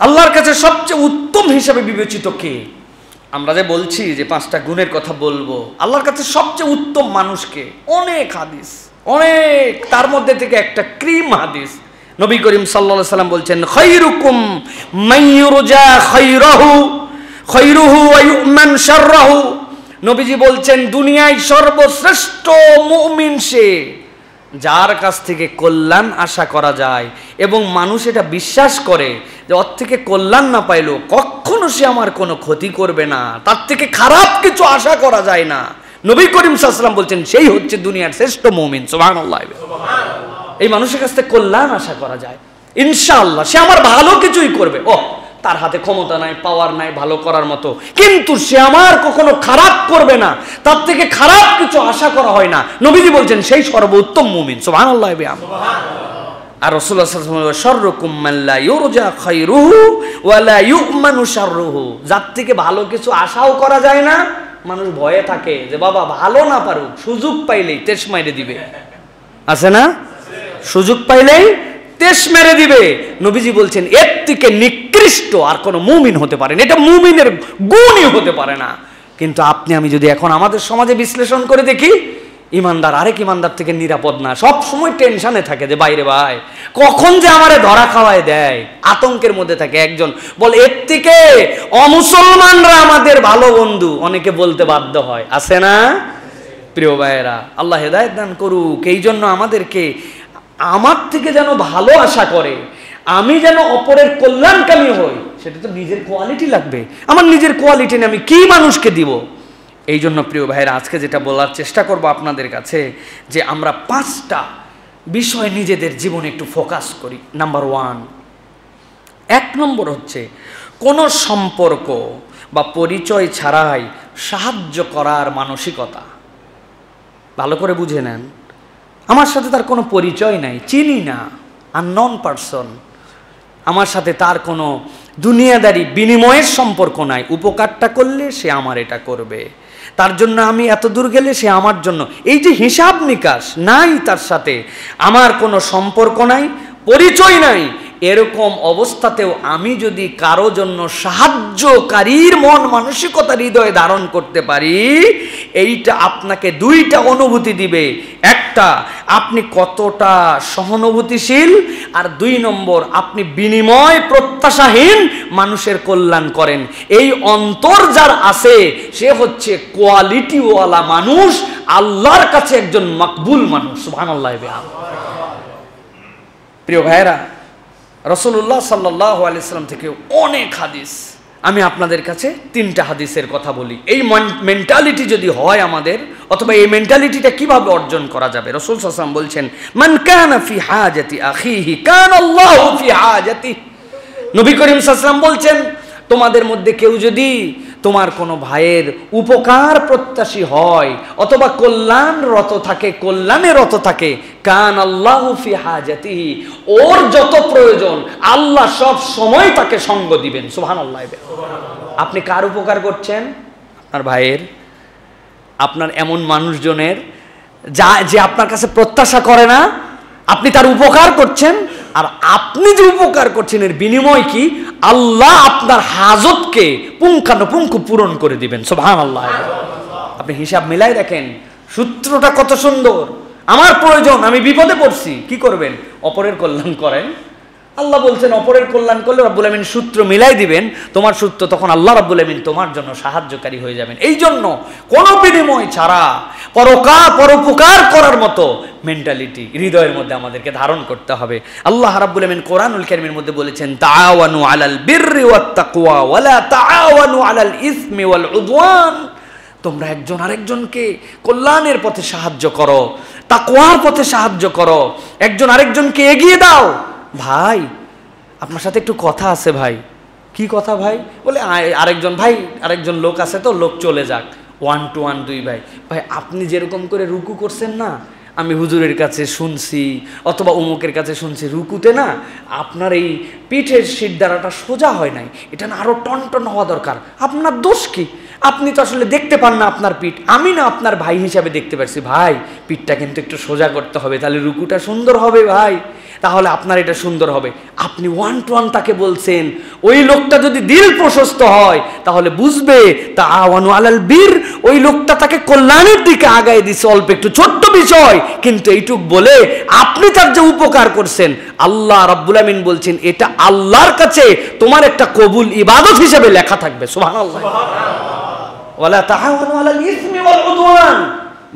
আল্লাহর কাছে সবচেয়ে উত্তম হিসাবে বিবেচিত কে? আমরা যে বলছি যে 5টা গুণের কথা বলবো, আল্লাহর কাছে সবচেয়ে উত্তম মানুষকে অনেক হাদিস, অনেক, তার মধ্যে থেকে একটা ক্রিম হাদিস। নবী করিম সাল্লাল্লাহু আলাইহি সাল্লাম বলছেন খায়রুকুম মান ইউরজা খায়রুহু ওয়া ইউমান শাররুহু। নবীজি বলছেন দুনিয়ায় সর্বশ্রেষ্ঠ মুমিন সে যার কাছ থেকে কল্যাণ আশা করা যায় এবং মানুষ এটা বিশ্বাস করে যে ওর থেকে কল্যাণ না পাইলেও কখনো সে আমার কোনো ক্ষতি করবে না, তার থেকে খারাপ কিছু আশা করা যায় না। নবী করিম সাল্লাল্লাহু আলাইহি সাল্লাম বলছেন সেই হচ্ছে দুনিয়ার শ্রেষ্ঠ মুমিন। সুবহানাল্লাহ। এই মানুষের কাছ থেকে কল্যাণ আশা করা যায়, ইনশাআল্লাহ সে আমার ভালো কিছুই করবে। ও, তার হাতে ক্ষমতা নাই, পাওয়ার নাই ভালো করার মতো, কিন্তু সে আমার কখনো খারাপ করবে না, তার থেকে খারাপ কিছু আশা করা হয় না। নবীজি বলছেন সেই সর্বোত্তম মুমিন। সুবহানাল্লাহ। আর রাসূলুল্লাহ সাল্লাল্লাহু আলাইহি ওয়াসাল্লাম শাররুকুম মান লা ইউরজা খায়রুহু ওয়া লা ইউমানু শাররুহু, যার থেকে ভালো কিছু আশাও করা যায় না, মানুষ ভয়ে থাকে যে বাবা ভালো না পারুক, সুযোগ পাইলেই তেশ মেরে দিবে। আছে না? সুযোগ পাইলেই তেশ মেরে দিবে। নবীজি বলছেন এর থেকে নিকৃষ্ট আর কোনো মুমিন হতে পারে না, এটা মুমিনের গুণই হতে পারে না। কিন্তু আপনি আমি যদি এখন আমাদের সমাজে বিশ্লেষণ করে দেখি, ইমানদার আরেক ইমানদার থেকে নিরাপদ না, সব সময় টেনশনে থাকে যে বাইরে ভাই কখন যে আমারে ধরা খাওয়ায় দেয়, আতঙ্কের মধ্যে থাকে। একজন বল এর থেকে অমুসলমানরা আমাদের ভালো বন্ধু, অনেকে বলতে বাধ্য হয়। আছে না প্রিয় ভাইয়েরা? আল্লাহ হেদায়েত দান করুক। এই জন্য আমাদেরকে আমার থেকে যেন ভালো আশা করে, আমি যেন অপরের কল্যাণকামী হই, সেটা তো নিজের কোয়ালিটি লাগবে। আমার নিজের কোয়ালিটি নিয়ে আমি কি মানুষকে দিব? এই জন্য প্রিয় ভাইয়েরা, আজকে যেটা বলার চেষ্টা করব আপনাদের কাছে, যে আমরা 5টা বিষয় নিজেদের জীবনে একটু ফোকাস করি। নাম্বার 1, 1 নম্বর হচ্ছে কোনো সম্পর্ক বা পরিচয় ছাড়াই সাহায্য করার মানসিকতা। ভালো করে বুঝে নেন, আমার সাথে তার কোনো পরিচয় নাই, চিনি না, আননোন পারসন, আমার সাথে তার কোনো দুনিয়াদারি বিনিময়ের সম্পর্ক নাই। উপকারটা করলে সে আমার এটা করবে, তার জন্য আমি এত দূর গেলে সে আমার জন্য, এই যে হিসাব নিকাশ নাই, তার সাথে আমার কোনো সম্পর্ক নাই, পরিচয় নাই, এরকম অবস্থাতেও আমি যদি কারো জন্য সাহায্যকারীর মন মানসিকতা হৃদয়ে ধারণ করতে পারি, এইটা আপনাকে 2টা অনুভূতি দিবে। একটা, আপনি কতটা সহানুভূতিশীল, আর 2 নম্বর, আপনি বিনিময় প্রত্যাশাহীন মানুষের কল্যাণ করেন। এই অন্তর যার আছে সে হচ্ছে কোয়ালিটিওয়ালা মানুষ, আল্লাহর কাছে একজন মকবুল মানুষ। সুবহানাল্লাহ। প্রিয় ভাইয়েরা, রাসূলুল্লাহ সাল্লাল্লাহু আলাইহি সাল্লাম থেকে অনেক হাদিস, আমি আপনাদের কাছে 3টা হাদিসের কথা বলি। এই মেন্টালিটি যদি হয় আমাদের, অথবা এই মেন্টালিটিটা কিভাবে অর্জন করা যাবে। রাসূল সাল্লাল্লাহু আলাইহি ওয়াসাল্লাম বলছেন, মান কানা ফি হাজাতি আখিহি কানা আল্লাহু ফি হাজাতি। নবী করিম সাল্লাল্লাহু আলাইহি ওয়াসাল্লাম বলছেন, তোমাদের মধ্যে কেউ যদি তোমার কোনো ভাইয়ের উপকার প্রত্যাশী হয় অথবা কল্যাণরত থাকে, কল্যাণে রত থাকে, কান আল্লাহু ফি হাজাতিহি, ওর যত প্রয়োজন আল্লাহ সব সময় তাকে সঙ্গ দিবেন। সুবহানাল্লাহ। আপনি কার উপকার করছেন? আপনার ভাইয়ের, আপনার এমন মানুষজনের যে আপনার কাছে প্রত্যাশা করে না, আপনি তার উপকার করছেন। আর আপনি যে উপকার করছেন এর বিনিময় কি? আল্লাহ আপনার হাজতকে পুঙ্খানুপুঙ্খ পূরণ করে দিবেন। সুবহানাল্লাহ। আপনি হিসাব মিলাই দেখেন, সূত্রটা কত সুন্দর। আমার প্রয়োজন, আমি বিপদে পড়ছি, কি করবেন? অপরের কল্যাণ করেন। আল্লাহ বলছেন অপরের কল্যাণ করলে রব্বুল আমিন সূত্র মিলাই দিবেন, তোমার সূত্র তখন আল্লাহ রব্বুল আমিন তোমার জন্য সাহায্যকারী হয়ে যাবেন। এই জন্য কোনো বিনিময় ছাড়া পরোপকার করার মতো মেন্টালিটি হৃদয়ের মধ্যে আমাদেরকে ধারণ করতে হবে। আল্লাহ রাব্বুল আমিন কোরআনুল কারীমের মধ্যে বলেছেন, তাআওয়ানু আলাল বিররি ওয়াত তাকওয়া ওয়া লা তাআওয়ানু আলাল ইসমি ওয়াল উদওয়ান। তোমরা একজন আরেকজনকে কল্যাণের পথে সাহায্য করো, তাকওয়ার পথে সাহায্য করো, একজন আরেকজনকে এগিয়ে দাও। ভাই আপনার সাথে একটু কথা আছে। ভাই কি কথা ভাই? বলে আরেকজন ভাই, আরেকজন লোক আছে তো, লোক চলে যাক, 1 to 1 2 ভাই। ভাই আপনি যেরকম করে রুকু করছেন না, আমি হুজুরের কাছে শুনছি অথবা অমুকের কাছে শুনছি, রুকুতে না আপনার এই পিঠের শিরদাঁড়াটা সোজা হয় নাই, এটা না আরো টনটন হওয়া দরকার। আপনার দোষ কি? আপনি তো আসলে দেখতে পান না আপনার পিঠ, আমি না আপনার ভাই হিসাবে দেখতে পাচ্ছি। ভাই পিঠটা কিন্তু একটু সোজা করতে হবে, তাহলে রুকুটা সুন্দর হবে ভাই, তাহলে আপনার এটা সুন্দর হবে। আপনি 1 to 1 তাকে বলছেন, ওই লোকটা যদি দিল প্রশস্ত হয় তাহলে বুঝবে তাআওয়ানু আলাল বীর, ওই লোকটা তাকে কল্যাণের দিকে আগায় দিছে, অল্প একটু ছোট্ট বিষয়, কিন্তু এইটুক বলে আপনি তার যে উপকার করছেন, আল্লাহ রাব্বুল আমিন বলছেন এটা আল্লাহর কাছে তোমার একটা কবুল ইবাদত হিসেবে লেখা থাকবে। সুবহানাল্লাহ। ওয়ালা তাআওয়ানু আলাল ইসমি ওয়াল উদওয়ান।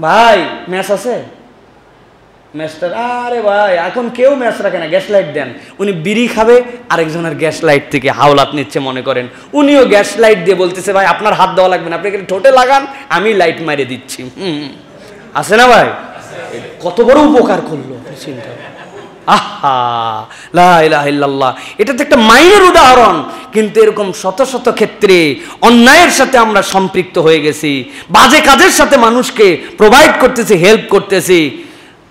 ভাই ম্যাচ আছে? ম্যাচটার, আরে ভাই এখন কেউ ম্যাচ রাখে না, গ্যাস লাইট দেন। উনি বিড়ি খাবে, আরেকজনের গ্যাস লাইট থেকে হাওলাত নিচ্ছে মনে করেন, উনিও গ্যাস লাইট দিয়ে বলতেছে ভাই আপনার হাত দেওয়া লাগবে না, আপনি ঠোঁটে লাগান, আমি লাইট মারিয়ে দিচ্ছি। আছে না ভাই? কত বড় উপকার করলো চিন্তা। আহা লা ইলাহা ইল্লাল্লাহ। এটা তো একটা মাইনের উদাহরণ, কিন্তু এরকম শত শত ক্ষেত্রে অন্যায়ের সাথে আমরা সম্পৃক্ত হয়ে গেছি, বাজে কাজের সাথে মানুষকে প্রোভাইড করতেছি, হেল্প করতেছি।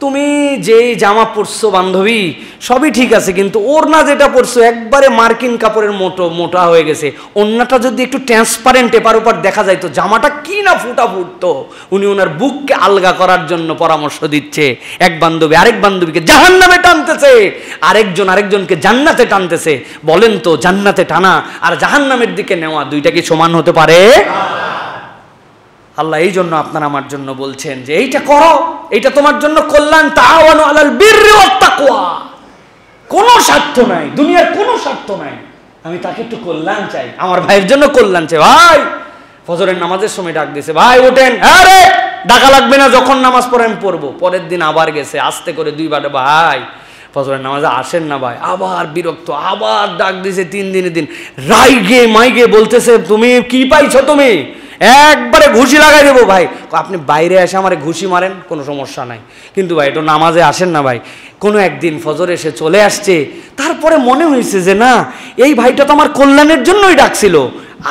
তুমি যেই জামা পরছো বান্ধবী সবই ঠিক আছে, কিন্তু ওড়না যেটা পরছো একবারে মার্কিন কাপড়ের মোটা হয়ে গেছে। ওড়নাটা যদি একটু ট্রান্সপারেন্ট এপার ওপার দেখা যায় তো জামাটা কি না ফুটা ফুটতো। উনি ওনার বুককে আলগা করার জন্য পরামর্শ দিচ্ছে। এক বান্ধবী আরেক বান্ধবীকে জাহান্নামে টানতেছে, আরেকজন আরেকজনকে জান্নাতে টানতেছে। বলেন তো, জান্নাতে টানা আর জাহান্নামের দিকে নেওয়া দুইটা কি সমান হতে পারে? আল্লাহ এই জন্য আপনার আমার জন্য বলছেন যে এইটা করো, এইটা তোমার জন্য কল্যাণ। তাআওয়ানু আলাল বিররি ওয়াত তাকওয়া। কোনো স্বার্থ নাই, দুনিয়ার কোনো স্বার্থ নাই, আমি তাকে একটু কল্যাণ চাই, আমার ভাইয়ের জন্য কল্যাণ চাই। ভাই ফজরের নামাজের সময় ডাক দিয়েছে, ভাই ওঠেন। আরে ডাকা লাগবে না, যখন নামাজ পড়ে আমি পড়বো। পরের দিন আবার গেছে, আস্তে করে দুইবার, ভাই ফজরের নামাজে আসেন না ভাই। আবার বিরক্ত, আবার ডাক দিয়েছে 3 দিনের দিন। রাইগে মাইগে বলতেছে, তুমি কি পাইছো, তুমি একবারে ঘুষি লাগাই দেবো। ভাই আপনি বাইরে এসে আমারে ঘুষি মারেন, কোনো সমস্যা নাই, কিন্তু ভাই একটু নামাজে আসেন না ভাই। কোনো একদিন ফজর এসে চলে আসছে, তারপরে মনে হয়েছে যে না, এই ভাইটা তো আমার কল্যাণের জন্যই ডাকছিল।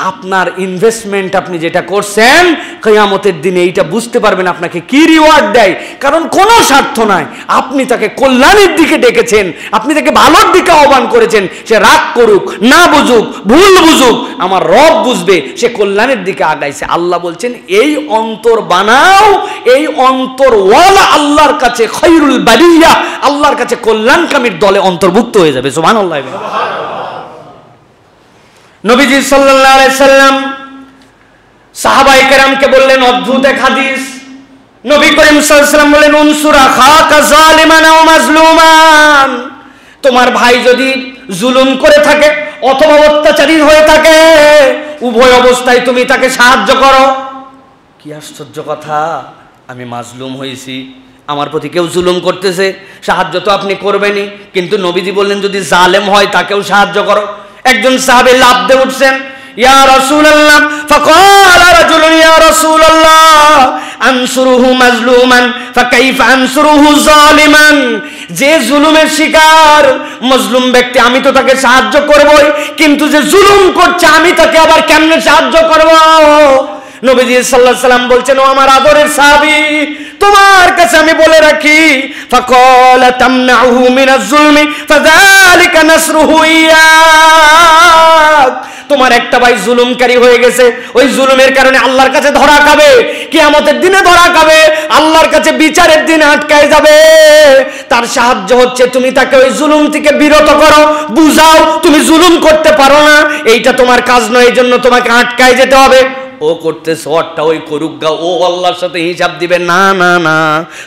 আপনার ইনভেস্টমেন্ট আপনি যেটা করছেন কিয়ামতের দিনে এইটা বুঝতে পারবেন আপনাকে কি রিওয়ার্ড দেয়। কারণ কোনো স্বার্থ নাই, আপনি তাকে কল্যাণের দিকে ডেকেছেন, আপনি তাকে ভালোর দিকে আহ্বান করেছেন। সে রাগ করুক, না বুঝুক, ভুল বুঝুক, আমার রব বুঝবে সে কল্যাণের দিকে আগাইছে। আল্লাহ বলছেন এই অন্তর বানাও, এই অন্তর ওয়ালা আল্লাহর কাছে খায়রুল বারিয়া, আল্লাহর কাছে কল্যাণকামীর দলে অন্তর্ভুক্ত হয়ে যাবে। সুবহানাল্লাহ। নবীজি সাল্লাল্লাহু আলাইহি সাল্লাম সাহাবায়ে কেরামকে বললেন অদ্ভুত এক হাদিস। নবী করিম সাল্লাল্লাহু আলাইহি সাল্লাম বললেন উনসুর আখাকা যালিমান আও মাজলুমান। তোমার ভাই যদি জুলুম করে থাকে অথবা অত্যাচারী হয়ে থাকে, উভয় অবস্থায় তুমি তাকে সাহায্য করো। কি আশ্চর্য কথা, আমি মাজলুম হয়েছি, আমার প্রতি কেউ জুলুম করতেছে, সাহায্য তো আপনি করবেনই, কিন্তু নবীজি বললেন যদি জালেম হয় তাকেও সাহায্য করো। একজন সাহাবী লাফ দিয়ে উঠছেন, ইয়া রাসূলুল্লাহ, ফাকালা রাজুলুন ইয়া রাসূলুল্লাহ আনসুরুহু মাজলুমান ফাকাইফা আনসুরুহু জালিমান। যে জুলুমের শিকার মজলুম ব্যক্তি, আমি তো তাকে সাহায্য করবই, কিন্তু যে জুলুম করছে আমি তাকে আবার কেমনে সাহায্য করব? নবীজি সাল্লাল্লাহু আলাইহি সাল্লাম বলছেন, ও আমার আদরের সাহাবী, তোমার কাছে আমি বলে রাখি, ফাকালা তামনাউহু মিনাজ জুলমি ফাযালিকা নাসরুহু ইয়াক। তোমার একটা ভাই জুলুমকারী হয়ে গেছে, ওই জুলুমের কারণে আল্লাহর কাছে ধরা খাবে, কিয়ামতের দিনে ধরা খাবে, আল্লাহর কাছে বিচারের দিনে আটকায় যাবে। তার সাহায্য হচ্ছে তুমি তাকে ওই জুলুম থেকে বিরত করো, বুঝাও তুমি জুলুম করতে পারো না, এইটা তোমার কাজ নয়, এই জন্য তোমাকে আটকায় যেতে হবে। ও করতেছে ওরটা ওই করুক গা, ও আল্লাহর সাথে হিসাব দিবে না। না না,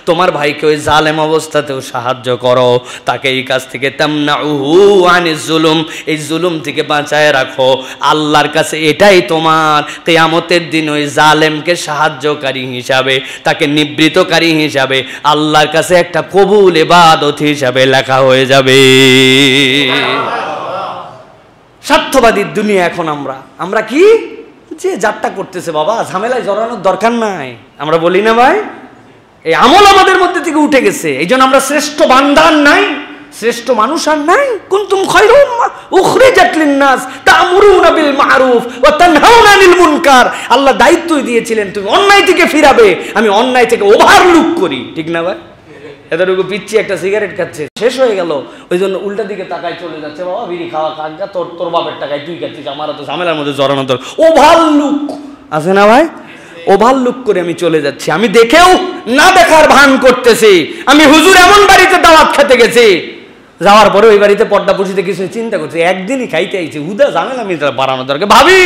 তোমার ভাইকে ওই জালেম অবস্থাতেও সাহায্য করো, তাকে এই কাজ থেকে তামনাউহু আনিজ জুলুম, এই জুলুম থেকে বাঁচায় রাখো। আল্লাহর কাছে এটাই তোমার কিয়ামতের দিন ওই জালেমকে সাহায্যকারী হিসাবে, তাকে নিবৃতকারী হিসাবে আল্লাহর কাছে একটা কবুল ইবাদত হিসাবে লেখা হয়ে যাবে। স্বার্থবাদী দুনিয়া এখন আমরা কি যে যাত্রা করতেছে, বাবা ঝামেলায় জড়ানোর দরকার নাই, আমরা বলি না ভাই? এই আমল আমাদের মধ্যে থেকে উঠে গেছে, এই জন্য আমরা শ্রেষ্ঠ বান্দা নাই, শ্রেষ্ঠ মানুষ আর নাই। কুনতুম খায়রা উম্মাহ উখরিজাত লিন-নাস তা'মুরুনা বিল মা'রুফ ওয়া তানহাউনা আনিল মুনকার। আল্লাহ দায়িত্বই দিয়েছিলেন তুমি অন্যায় থেকে ফিরাবে, আমি অন্যায় থেকে ওভারলুক করি, ঠিক না ভাই? এতটুকু পিচ্ছি একটা সিগারেট খাচ্ছে, শেষ হয়ে গেল, ওই জন্য উল্টা দিকে তাকায় চলে যাচ্ছে, বাবা বিড়ি খাওয়া কাজটা তোর বাপের টাকায় তুই খাচ্ছিস, আমার তো ঝামেলার মধ্যে জড়ানো তোর। ওভারলুক আছে না ভাই? ওভারলুক করে আমি চলে যাচ্ছি, আমি দেখেও না দেখার ভান করতেছি। আমি হুজুর এমন বাড়িতে দাওয়াত খেতে গেছি, যাওয়ার পরে ওই বাড়িতে পর্দা পুষিতে কিছু চিন্তা করছি, একদিনই খাইতে আইছি, হুদা ঝামেলা আমি বাড়ানো দরকার। ভাবি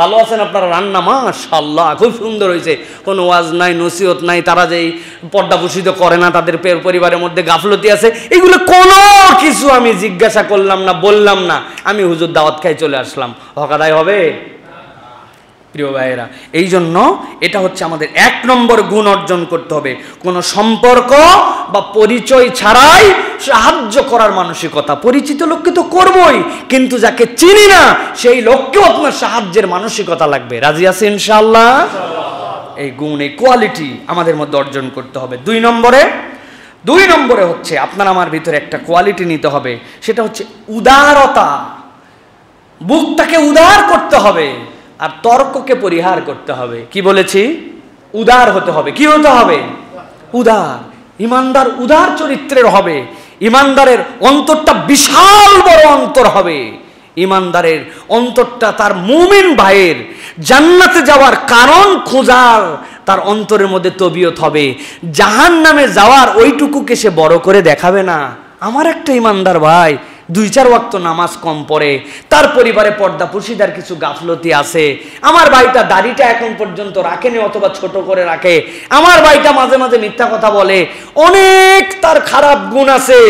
ভালো আছেন আপনারা? রান্না মাশাআল্লাহ খুব সুন্দর হয়েছে, কোনো ওয়াজ নাই, নসিহত নাই, তারা যেই পর্দা পুষিত করে না, তাদের পরিবারের মধ্যে গাফলতি আছে, এগুলো কোনো কিছু আমি জিজ্ঞাসা করলাম না, বললাম না, আমি হুজুর দাওয়াত খাই চলে আসলাম। হক আদায় হবে? প্রিয় ভাইয়েরা, এই জন্য এটা হচ্ছে আমাদের 1 নম্বর গুণ অর্জন করতে হবে, কোনো সম্পর্ক বা পরিচয় ছাড়াই সাহায্য করার মানসিকতা। পরিচিত লোককে তো করবই, কিন্তু যাকে চিনি না সেই লোককেও আপনার সাহায্যের মানসিকতা লাগবে। রাজি আছে ইনশাআল্লাহ? এই গুণ, এই কোয়ালিটি আমাদের মধ্যে অর্জন করতে হবে। 2 নম্বরে হচ্ছে আপনার আমার ভিতরে একটা কোয়ালিটি নিতে হবে, সেটা হচ্ছে উদারতা। বুকটাকে উদার করতে হবে আর তর্ককে পরিহার করতে হবে। কি বলেছি? উদার হতে হবে। কি হতে হবে? উদার। ইমানদার উদার চরিত্রের হবে, ইমানদারের অন্তরটা বিশাল বড় অন্তর হবে, ইমানদারের অন্তরটা তার মুমিন ভাইয়ের জান্নাতে যাওয়ার কারণ খোঁজার তার অন্তরের মধ্যে তবিয়ত হবে। জাহান্নামে যাওয়ার ওইটুকুকে সে বড় করে দেখাবে না। আমার একটা ইমানদার ভাই 2-4 ওয়াক্ত নামাজ কম পড়ে, তার পরিবারে পর্দা পুশিদার কিছু গাফলতি আছে, আমার ভাইটা দাড়িটা এখন পর্যন্ত রাখেনি অথবা ছোট করে রাখে, আমার ভাইটা মাঝে মাঝে মিথ্যা কথা বলে, অনেক তার খারাপ গুণ আছে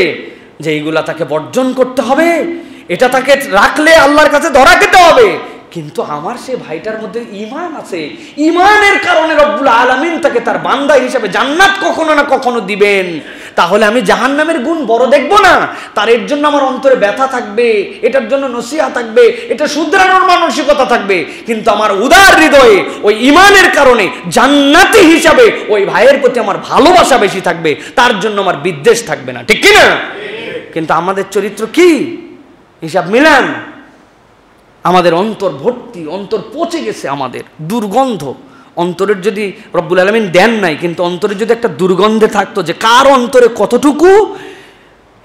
যেইগুলা তাকে বর্জন করতে হবে, এটা তাকে রাখলে আল্লাহর কাছে ধরা খেতে হবে। কিন্তু আমার সে ভাইটার মধ্যে ঈমান আছে, ঈমানের কারণে রব্বুল আলামিন তাকে তার বান্দা হিসেবে জান্নাত কখনো না কখনো দিবেন। তাহলে আমি জাহান্নামের গুণ বড় দেখব না, তার এর জন্য আমার অন্তরে ব্যথা থাকবে, এটার জন্য নসিহা থাকবে, এটা শুধরানোর মানসিকতা থাকবে। কিন্তু আমার উদার হৃদয়ে ওই ঈমানের কারণে জান্নাতি হিসাবে ওই ভাইয়ের প্রতি আমার ভালোবাসা বেশি থাকবে, তার জন্য আমার বিদ্বেষ থাকবে না, ঠিক কি না? কিন্তু আমাদের চরিত্র কি? হিসাব মিলান। আমাদের অন্তর ভর্তি, অন্তর পচে গেছে, আমাদের দুর্গন্ধ। অন্তরের যদি রব্বুল আলামিন দেন নাই, কিন্তু অন্তরে যদি একটা দুর্গন্ধে থাকতো যে কার অন্তরে কতটুকু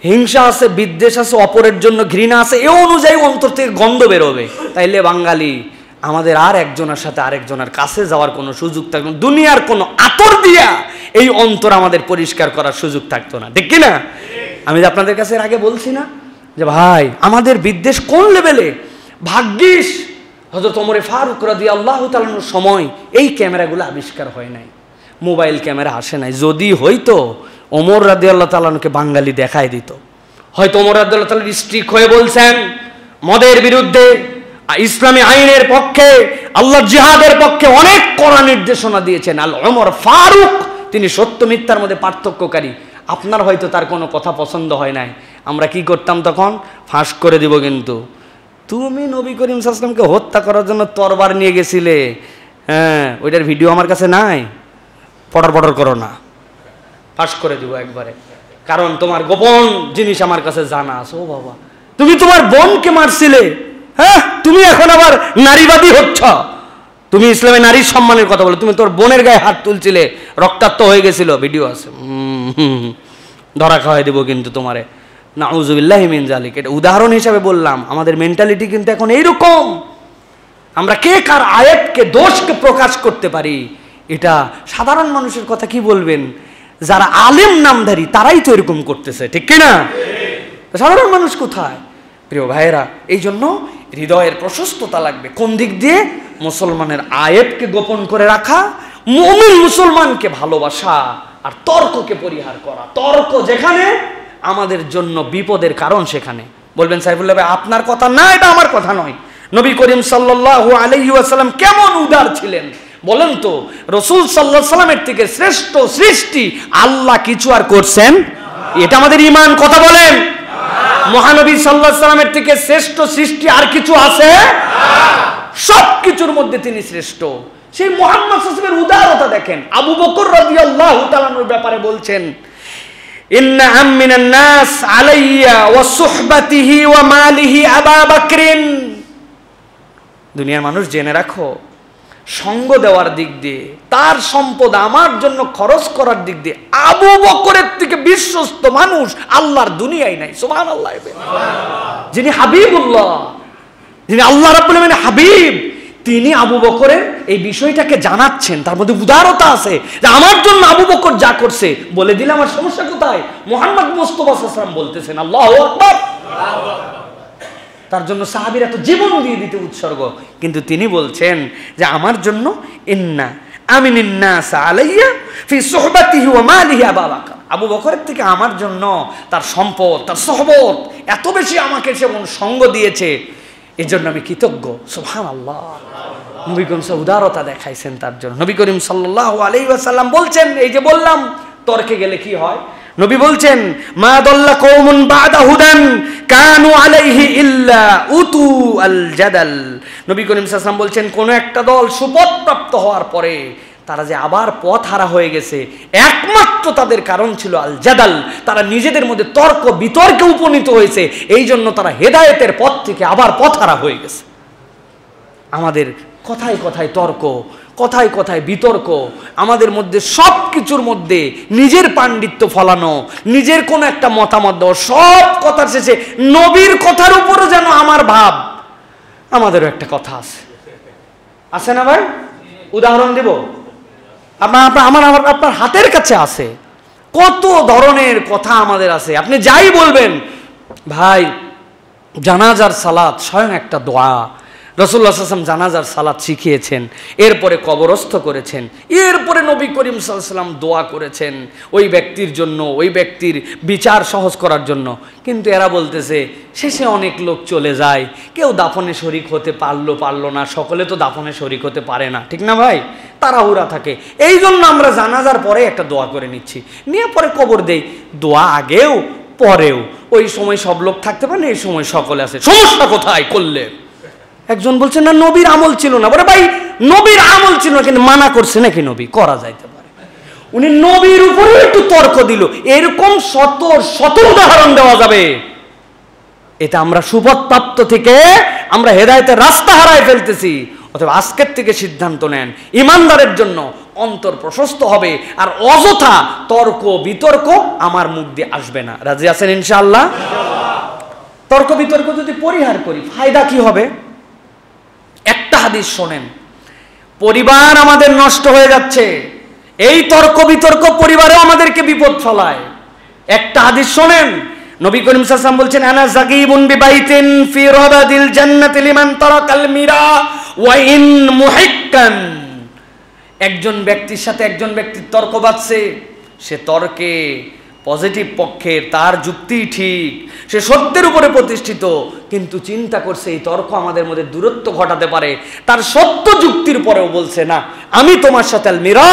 হিংসা আছে, বিদ্বেষ আছে, অপরের জন্য ঘৃণা আছে, এ অনুযায়ী অন্তর থেকে গন্ধ বেরোবে, তাইলে বাঙালি আমাদের আর একজনের সাথে আরেকজনের কাছে যাওয়ার কোনো সুযোগ থাকতো না। দুনিয়ার কোনো আতর দিয়া এই অন্তর আমাদের পরিষ্কার করার সুযোগ থাকতো না, ঠিক কিনা? আমি আপনাদের কাছে আগে বলছি না যে ভাই আমাদের বিদ্বেষ কোন লেভেলে। ভাগ্যিস হযরত ওমর ফারুক রাদিয়াল্লাহু তাআলার সময় এই ক্যামেরাগুলো আবিষ্কার হয় নাই, মোবাইল ক্যামেরা আসে নাই। যদি হইতো ওমর রাদিয়াল্লাহু তাআলাকে বাঙালি দেখায় দিত, হয়তো ওমর রাদিয়াল্লাহু তাআলা স্ট্রিক হয়ে বলছেন মদের বিরুদ্ধে, ইসলামী আইনের পক্ষে, আল্লাহর জিহাদের পক্ষে অনেক কড়া নির্দেশনা দিয়েছেন। আল ওমর ফারুক, তিনি সত্য মিথ্যার মধ্যে পার্থক্যকারী। আপনার হয়তো তার কোনো কথা পছন্দ হয় নাই, আমরা কি করতাম তখন? ফাঁস করে দিব। কিন্তু তুমি নবী করিম সাল্লাল্লাহু আলাইহি ওয়াসাল্লামকে হত্যা করার জন্য তরবার নিয়ে গেছিলে, হ্যাঁ, ওইটার ভিডিও আমার কাছে নাই, পড়র করো না, ফাঁস করে দিব একবারে। কারণ তোমার গোপন জিনিস আমার কাছে জানা আছে। ও বাবা, তুমি তোমার বোনকে মারছিলে, হ্যাঁ, তুমি এখন আবার নারীবাদী হচ্ছ। তুমি ইসলামে নারীর সম্মানের কথা বলো, তুমি তোর বোনের গায়ে হাত তুলছিলে, রক্তাক্ত হয়ে গেছিল, ভিডিও আছে, ধরা খাওয়াই দেবো কিন্তু তোমারে, নাউযুবিল্লাহি মিন যালিক। এটা উদাহরণ হিসাবে বললাম। আমাদের মেন্টালিটি কিন্তু এখন এইরকম, আমরা কে কার আয়াতকে দোষকে প্রকাশ করতে পারি। এটা সাধারণ মানুষের কথা কি বলবেন, যারা আলেম নামধারী তারাই তো এরকম করতেছে, ঠিক কিনা? সাধারণ মানুষ কোথায়? প্রিয় ভাইয়েরা, এই জন্য হৃদয়ের প্রশস্ততা লাগবে। কোন দিক দিয়ে? মুসলমানের আয়াতকে গোপন করে রাখা, মুমিন মুসলমানকে ভালোবাসা, আর তর্ককে পরিহার করা। তর্ক যেখানে আমাদের জন্য বিপদের কারণ, সেখানে বলবেন সাইফুল্লাহ ভাই আপনার কথা না, এটা আমার কথা নয়। নবী করিম সাল্লাল্লাহু আলাইহি ওয়াসাল্লাম কেমন উদার ছিলেন বলেন তো? রাসূল সাল্লাল্লাহু আলাইহি ওয়াসাল্লামের থেকে শ্রেষ্ঠ সৃষ্টি আল্লাহ কিছু আর করছেন? এটা আমাদের ঈমান, কথা বলেন। মহানবী সাল্লাল্লাহু আলাইহি ওয়াসাল্লামের থেকে শ্রেষ্ঠ সৃষ্টি আর কিছু আছে? সব কিছুর মধ্যে তিনি শ্রেষ্ঠ। সেই মুহাম্মদ সাল্লাল্লাহু আলাইহি ওয়াসাল্লামের উদারতা দেখেন। আবু বকর রাদিয়াল্লাহু তাআলা এর ব্যাপারে বলছেন, ইন্না আমিনান নাস আলাইয়া ওয়া সুহবাতিহি ওয়া মালিহি আবু বকরিন। দুনিয়ার মানুষ জেনে রাখো, সঙ্গ দেওয়ার দিক দিয়ে, তার সম্পদ আমার জন্য খরচ করার দিক দিয়ে আবু বকরের থেকে বিশ্বস্ত মানুষ আল্লাহর দুনিয়ায় নাই। সুবহানাল্লাহ। যিনি হাবিবুল্লাহ, যিনি আল্লাহ রাব্বুল আলামিনের হাবিব, তিনি আবু বকরের এই বিষয়টাকে জানাচ্ছেন। তার মধ্যে উদারতা আছে যে আমার জন্য আবু বকর যা করছে বলে দিলে আমার সমস্যা কোথায়? মুহাম্মদ মুস্তাফা সাল্লাল্লাহু আলাইহি ওয়াসাল্লাম বলতেছেন আল্লাহু আকবার। তার জন্য সাহাবীরা তো জীবন দিয়ে দিতে উৎসর্গ, কিন্তু তিনি বলছেন যে আমার জন্য ইন্না আমিনান নাস আলাইয়া ফি সুহবাতিহি ওয়া মালিহি আবু বকর। আবু বকরের থেকে আমার জন্য তার সম্পদ, তার সহবত এত বেশি আমাকে সে সঙ্গ দিয়েছে, এজন্য আমি কৃতজ্ঞ। সুবহানাল্লাহ। নবী করিম উদারতা দেখাইছেন তার জন্য। নবী করিম সাল্লাল্লাহু আলাইহি ওয়াসাল্লাম বলছেন, এই যে বললাম তর্কে গেলে কি হয়, নবী বলছেন মা দাল্লা কওমুন বাদা হুদান কানু আলাইহি ইল্লা উতু আল জাদাল। নবী করিম সাল্লাল্লাহু আলাইহি ওয়াসাল্লাম বলছেন, কোন একটা দল সুপথপ্রাপ্ত হওয়ার পরে তারা যে আবার পথ হারা হয়ে গেছে, একমাত্র তাদের কারণ ছিল আল জাদাল। তারা নিজেদের মধ্যে তর্ক বিতর্কে উপনীত হয়েছে, এই জন্য তারা হেদায়েতের পথ থেকে আবার পথ হারা হয়ে গেছে। আমাদের কথায় কথায় তর্ক, কথায় কথায় বিতর্ক, আমাদের মধ্যে সব কিছুর মধ্যে নিজের পাণ্ডিত্য ফলানো, নিজের কোনো একটা মতামত দেওয়া, সব কথার শেষে নবীর কথার উপরও যেন আমার ভাব। আমাদেরও একটা কথা আছে না ভাই? উদাহরণ দেব, আপনার হাতের কাছে আছে। কত ধরনের কথা আমাদের আছে। আপনি যাই বলবেন, ভাই জানাজার সালাত স্বয়ং একটা দোয়া। রাসূলুল্লাহ সাল্লাল্লাহু আলাইহি ওয়াসাল্লাম জানাজার সালাত শিখিয়েছেন, এরপরে কবরস্থ করেছেন, এরপরে নবী করিম সাল্লাল্লাহু আলাইহি ওয়াসাল্লাম দোয়া করেছেন ওই ব্যক্তির জন্য, ওই ব্যক্তির বিচার সহজ করার জন্য। কিন্তু এরা বলতেছে শেষে অনেক লোক চলে যায়, কেউ দাফনে শরিক হতে পারলো না, সকলে তো দাফনে শরিক হতে পারে না, ঠিক না ভাই? তাড়াহুড়া থাকে, এই জন্য আমরা জানাজার পরে একটা দোয়া করে নিচ্ছি, নিয়ে পরে কবর দেই। দোয়া আগেও পরেও, ওই সময় সব লোক থাকতে পারে না, এই সময় সকলে আছে, সমস্যা কোথায় করলে? একজন বলছে না নবীর আমল ছিল না। বলে ভাই নবীর আমল ছিল না, কিন্তু মানা করছে নাকি নবী? করা যাইতে পারে। উনি নবীর উপরে একটু তর্ক দিল, এরকম শত শত উদাহরণ দেওয়া যাবে। এটা আমরা সুপথ প্রাপ্ত থেকে আমরা হেদায়েতের রাস্তা হারায় ফেলতেছি। অথবা আজকের থেকে সিদ্ধান্ত নেন, ইমানদারের জন্য অন্তর প্রশস্ত হবে, আর অযথা তর্ক বিতর্ক আমার মুখ দিয়ে আসবে না। রাজি আছেন ইনশাআল্লাহ? তর্ক বিতর্ক যদি পরিহার করি ফায়দা কি হবে? একটা হাদিস শোনেন, পরিবার আমাদের নষ্ট হয়ে যাচ্ছে, এই তর্ক বিতর্ক পরিবারেও আমাদেরকে বিপদ ফলায়। একটা হাদিস শোনেন, নবী করিম সাল্লাল্লাহু আলাইহি ওয়াসাল্লাম বলছেন, আনা যাগীবুন বিবাইতিন ফি রাদাদিল জান্নাতি লিমান তারাকাল মিরা ওয়া ইন মুহিক্কান। একজন ব্যক্তির সাথে একজন ব্যক্তির তর্ক বাজছে, সে তর্কে পজিটিভ পক্ষের, তার যুক্তি ঠিক, সে সত্যের উপরে প্রতিষ্ঠিত, কিন্তু চিন্তা করছে এই তর্ক আমাদের মধ্যে দূরত্ব ঘটাতে পারে, তার সত্য যুক্তির পরেও বলছে না আমি তোমার সাথে আলমিরা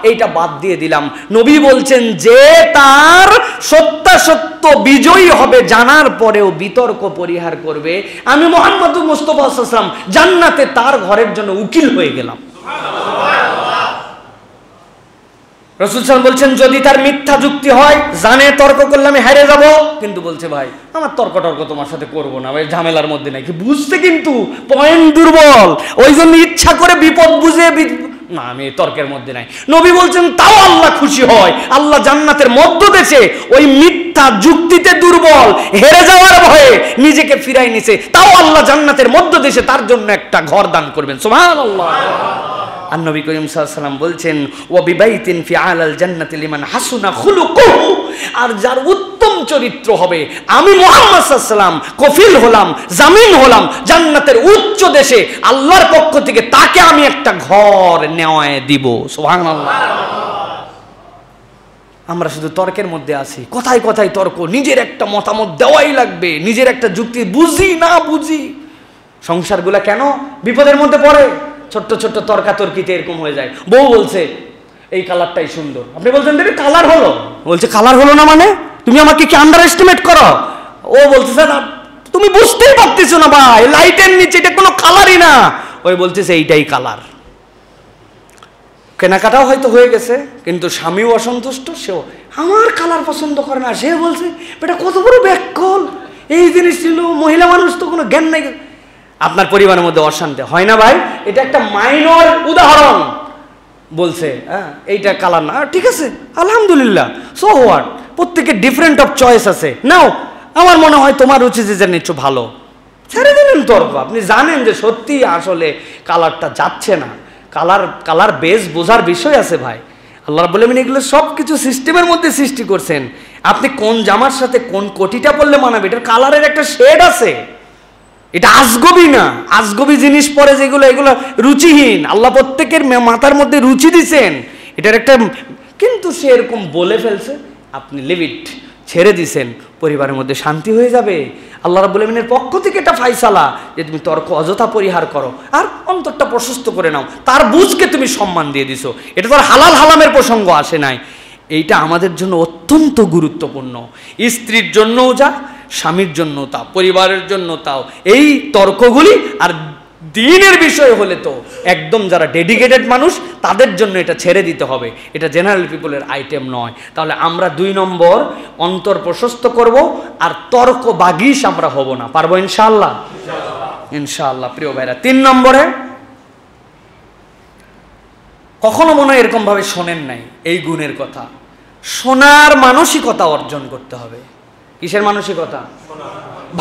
এইটা বাদ দিয়ে দিলাম। নবী বলছেন যে তার সত্যাসত্য বিজয়ী হবে জানার পরেও বিতর্ক পরিহার করবে, আমি মুহাম্মদুর মুস্তাফা সাল্লাল্লাহু আলাইহি ওয়াসাল্লাম জান্নাতে তার ঘরের জন্য উকিল হয়ে গেলাম। রাসূল সাল্লাল্লাহু আলাইহি ওয়াসাল্লাম বলছেন যদি তার মিথ্যা যুক্তি হয়, জানে তর্ক করলে আমি হেরে যাব, কিন্তু বলছে ভাই আমার তর্ক তোমার সাথে করবো না, ভাই ঝামেলার মধ্যে নাই, কি বুঝতে কিন্তু পয়েন্ট দুর্বল, ওই জন্য ইচ্ছা করে বিপদ বুঝে না আমি তর্কের মধ্যে নাই। নবী বলছেন তাও আল্লাহ খুশি হয়, আল্লাহ জান্নাতের মধ্য দেশে ওই মিথ্যা যুক্তিতে দুর্বল হেরে যাওয়ার ভয়ে নিজেকে ফিরাই নিছে, তাও আল্লাহ জান্নাতের মধ্য দেশে তার জন্য একটা ঘর দান করবেন। সুবহানাল্লাহ। আর নবী করিম সাল্লাল্লাহু আলাইহি ওয়াসাল্লাম বলছেন ওয়া বিবাইতিন ফি আলাল জান্নাতি লিমান হাসুনা খুলুকুহু, আর যার উত্তম চরিত্র হবে আমি মুহাম্মদ সাল্লাল্লাহু আলাইহি ওয়াসাল্লাম কফিল হলাম, জামিন হলাম জান্নাতের উচ্চ দেশে আল্লাহর পক্ষ থেকে তাকে আমি একটা ঘর নেওয়ায় দিব। সুবহানাল্লাহ। আমরা শুধু তর্কের মধ্যে আছি, কথায় কথায় তর্ক, নিজের একটা মতামত দেওয়াই লাগবে, নিজের একটা যুক্তি বুঝি না বুঝি। সংসারগুলা কেন বিপদের মধ্যে পড়ে? ছোট্ট ছোট্ট তর্কাতর্কিতে এরকম হয়ে যায়। বউ বলছে এই কালারটাই সুন্দর, আপনি বলছেন দেখি কালার হলো, বলছে কালার হলো না মানে তুমি আমাকে কি আন্ডার এস্টিমেট করো? ও বলতেছে না তুমি বুঝতেই পারতেছো না ভাই, লাইটের নিচে এটা কোনো কালারই না। ওই বলতেছে এইটাই কালার। কেনাকাটাও হয়তো হয়ে গেছে, কিন্তু স্বামীও অসন্তুষ্ট, সেও আমার কালার পছন্দ করে না। সে বলছে এটা কত বড় ব্যাককল, এই জিনিস ছিল, মহিলা মানুষ তো কোনো জ্ঞান নাই। আপনার পরিবারের মধ্যে অশান্তি হয় না ভাই? এটা একটা মাইনর উদাহরণ। বলছে হ্যাঁ এইটা কালার না, ঠিক আছে আলহামদুলিল্লাহ, সো হোয়াট, প্রত্যেকের ডিফারেন্ট অফ চয়েস আছে, নাও আমার মনে হয় তোমার উচিত যে নিচ্ছ ভালো, ছেড়ে দিলেন তর্ক। আপনি জানেন যে সত্যি আসলে কালারটা যাচ্ছে না, কালার বেস বোঝার বিষয় আছে ভাই। আল্লাহ রাব্বুল আলামিন এগুলো সব কিছু সিস্টেমের মধ্যে সৃষ্টি করছেন। আপনি কোন জামার সাথে কোন কোটিটা পরলে মানাবে, এটার কালারের একটা শেড আছে। এটা আজগবি না, আজগবি জিনিস পরে যেগুলো এগুলো রুচিহীন। আল্লাহ প্রত্যেকের মাথার মধ্যে রুচি দিছেন, এটার একটা, কিন্তু সে এরকম বলে ফেলছে, আপনি লিভ ইট, ছেড়ে দিছেন, পরিবারের মধ্যে শান্তি হয়ে যাবে। আল্লাহ রাব্বুল আলামিনের পক্ষ থেকে এটা ফায়সালা যে তুমি তর্ক অযথা পরিহার করো আর অন্তরটা প্রশস্ত করে নাও, তার বুঝকে তুমি সম্মান দিয়ে দিছো। এটা তো আর হালাল হালামের প্রসঙ্গ আসে নাই, এইটা আমাদের জন্য অত্যন্ত গুরুত্বপূর্ণ। স্ত্রীর জন্যও যা, স্বামীর জন্য তা, পরিবারের জন্য তাও। এই তর্কগুলি আর দ্বীনের বিষয় হলে তো একদম যারা ডেডিকেটেড মানুষ তাদের জন্য এটা ছেড়ে দিতে হবে, এটা জেনারেল পিপলের আইটেম নয়। তাহলে আমরা 2 নম্বর অন্তর প্রশস্ত করব আর তর্ক বাগিশ আমরা হব না, পারবো ইনশাআল্লাহ? ইনশাআল্লাহ। প্রিয় ভাইরা, 3 নম্বরে কখনো মনে হয় এরকম ভাবে শোনেন নাই এই গুণের কথা। শোনার মানসিকতা অর্জন করতে হবে। কিসের মানসিকতা?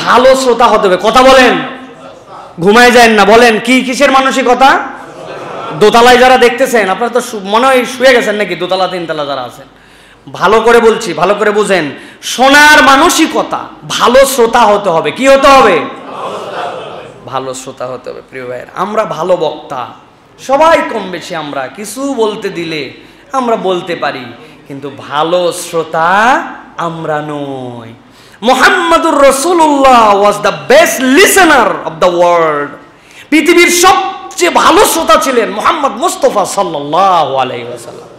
ভালো শ্রোতা হতে হবে। কথা বলেন, ঘুমায় যায় না, বলেন কি কিসের মানসিকতা? দোতলায় যারা দেখতেছেন আপনারা তো মনে হয় শুয়ে গেছেন নাকি, দোতলা তিনতলা যারা আছেন, ভালো করে বলছি, ভালো করে বুঝেন। শোনার মানসিকতা, ভালো শ্রোতা হতে হবে। কি হতে হবে? ভালো শ্রোতা হতে হবে। প্রিয় ভাইয়ের, আমরা ভালো বক্তা সবাই কম বেশি, আমরা কিছু বলতে দিলে আমরা বলতে পারি, কিন্তু ভালো শ্রোতা আমরা নই। মুহাম্মাদুর রাসূলুল্লাহ was the best listener of the world. পৃথিবীর সবচেয়ে ভালো শ্রোতা ছিলেন মুহাম্মদ মুস্তাফা সাল্লাল্লাহু আলাইহি ওয়াসাল্লাম।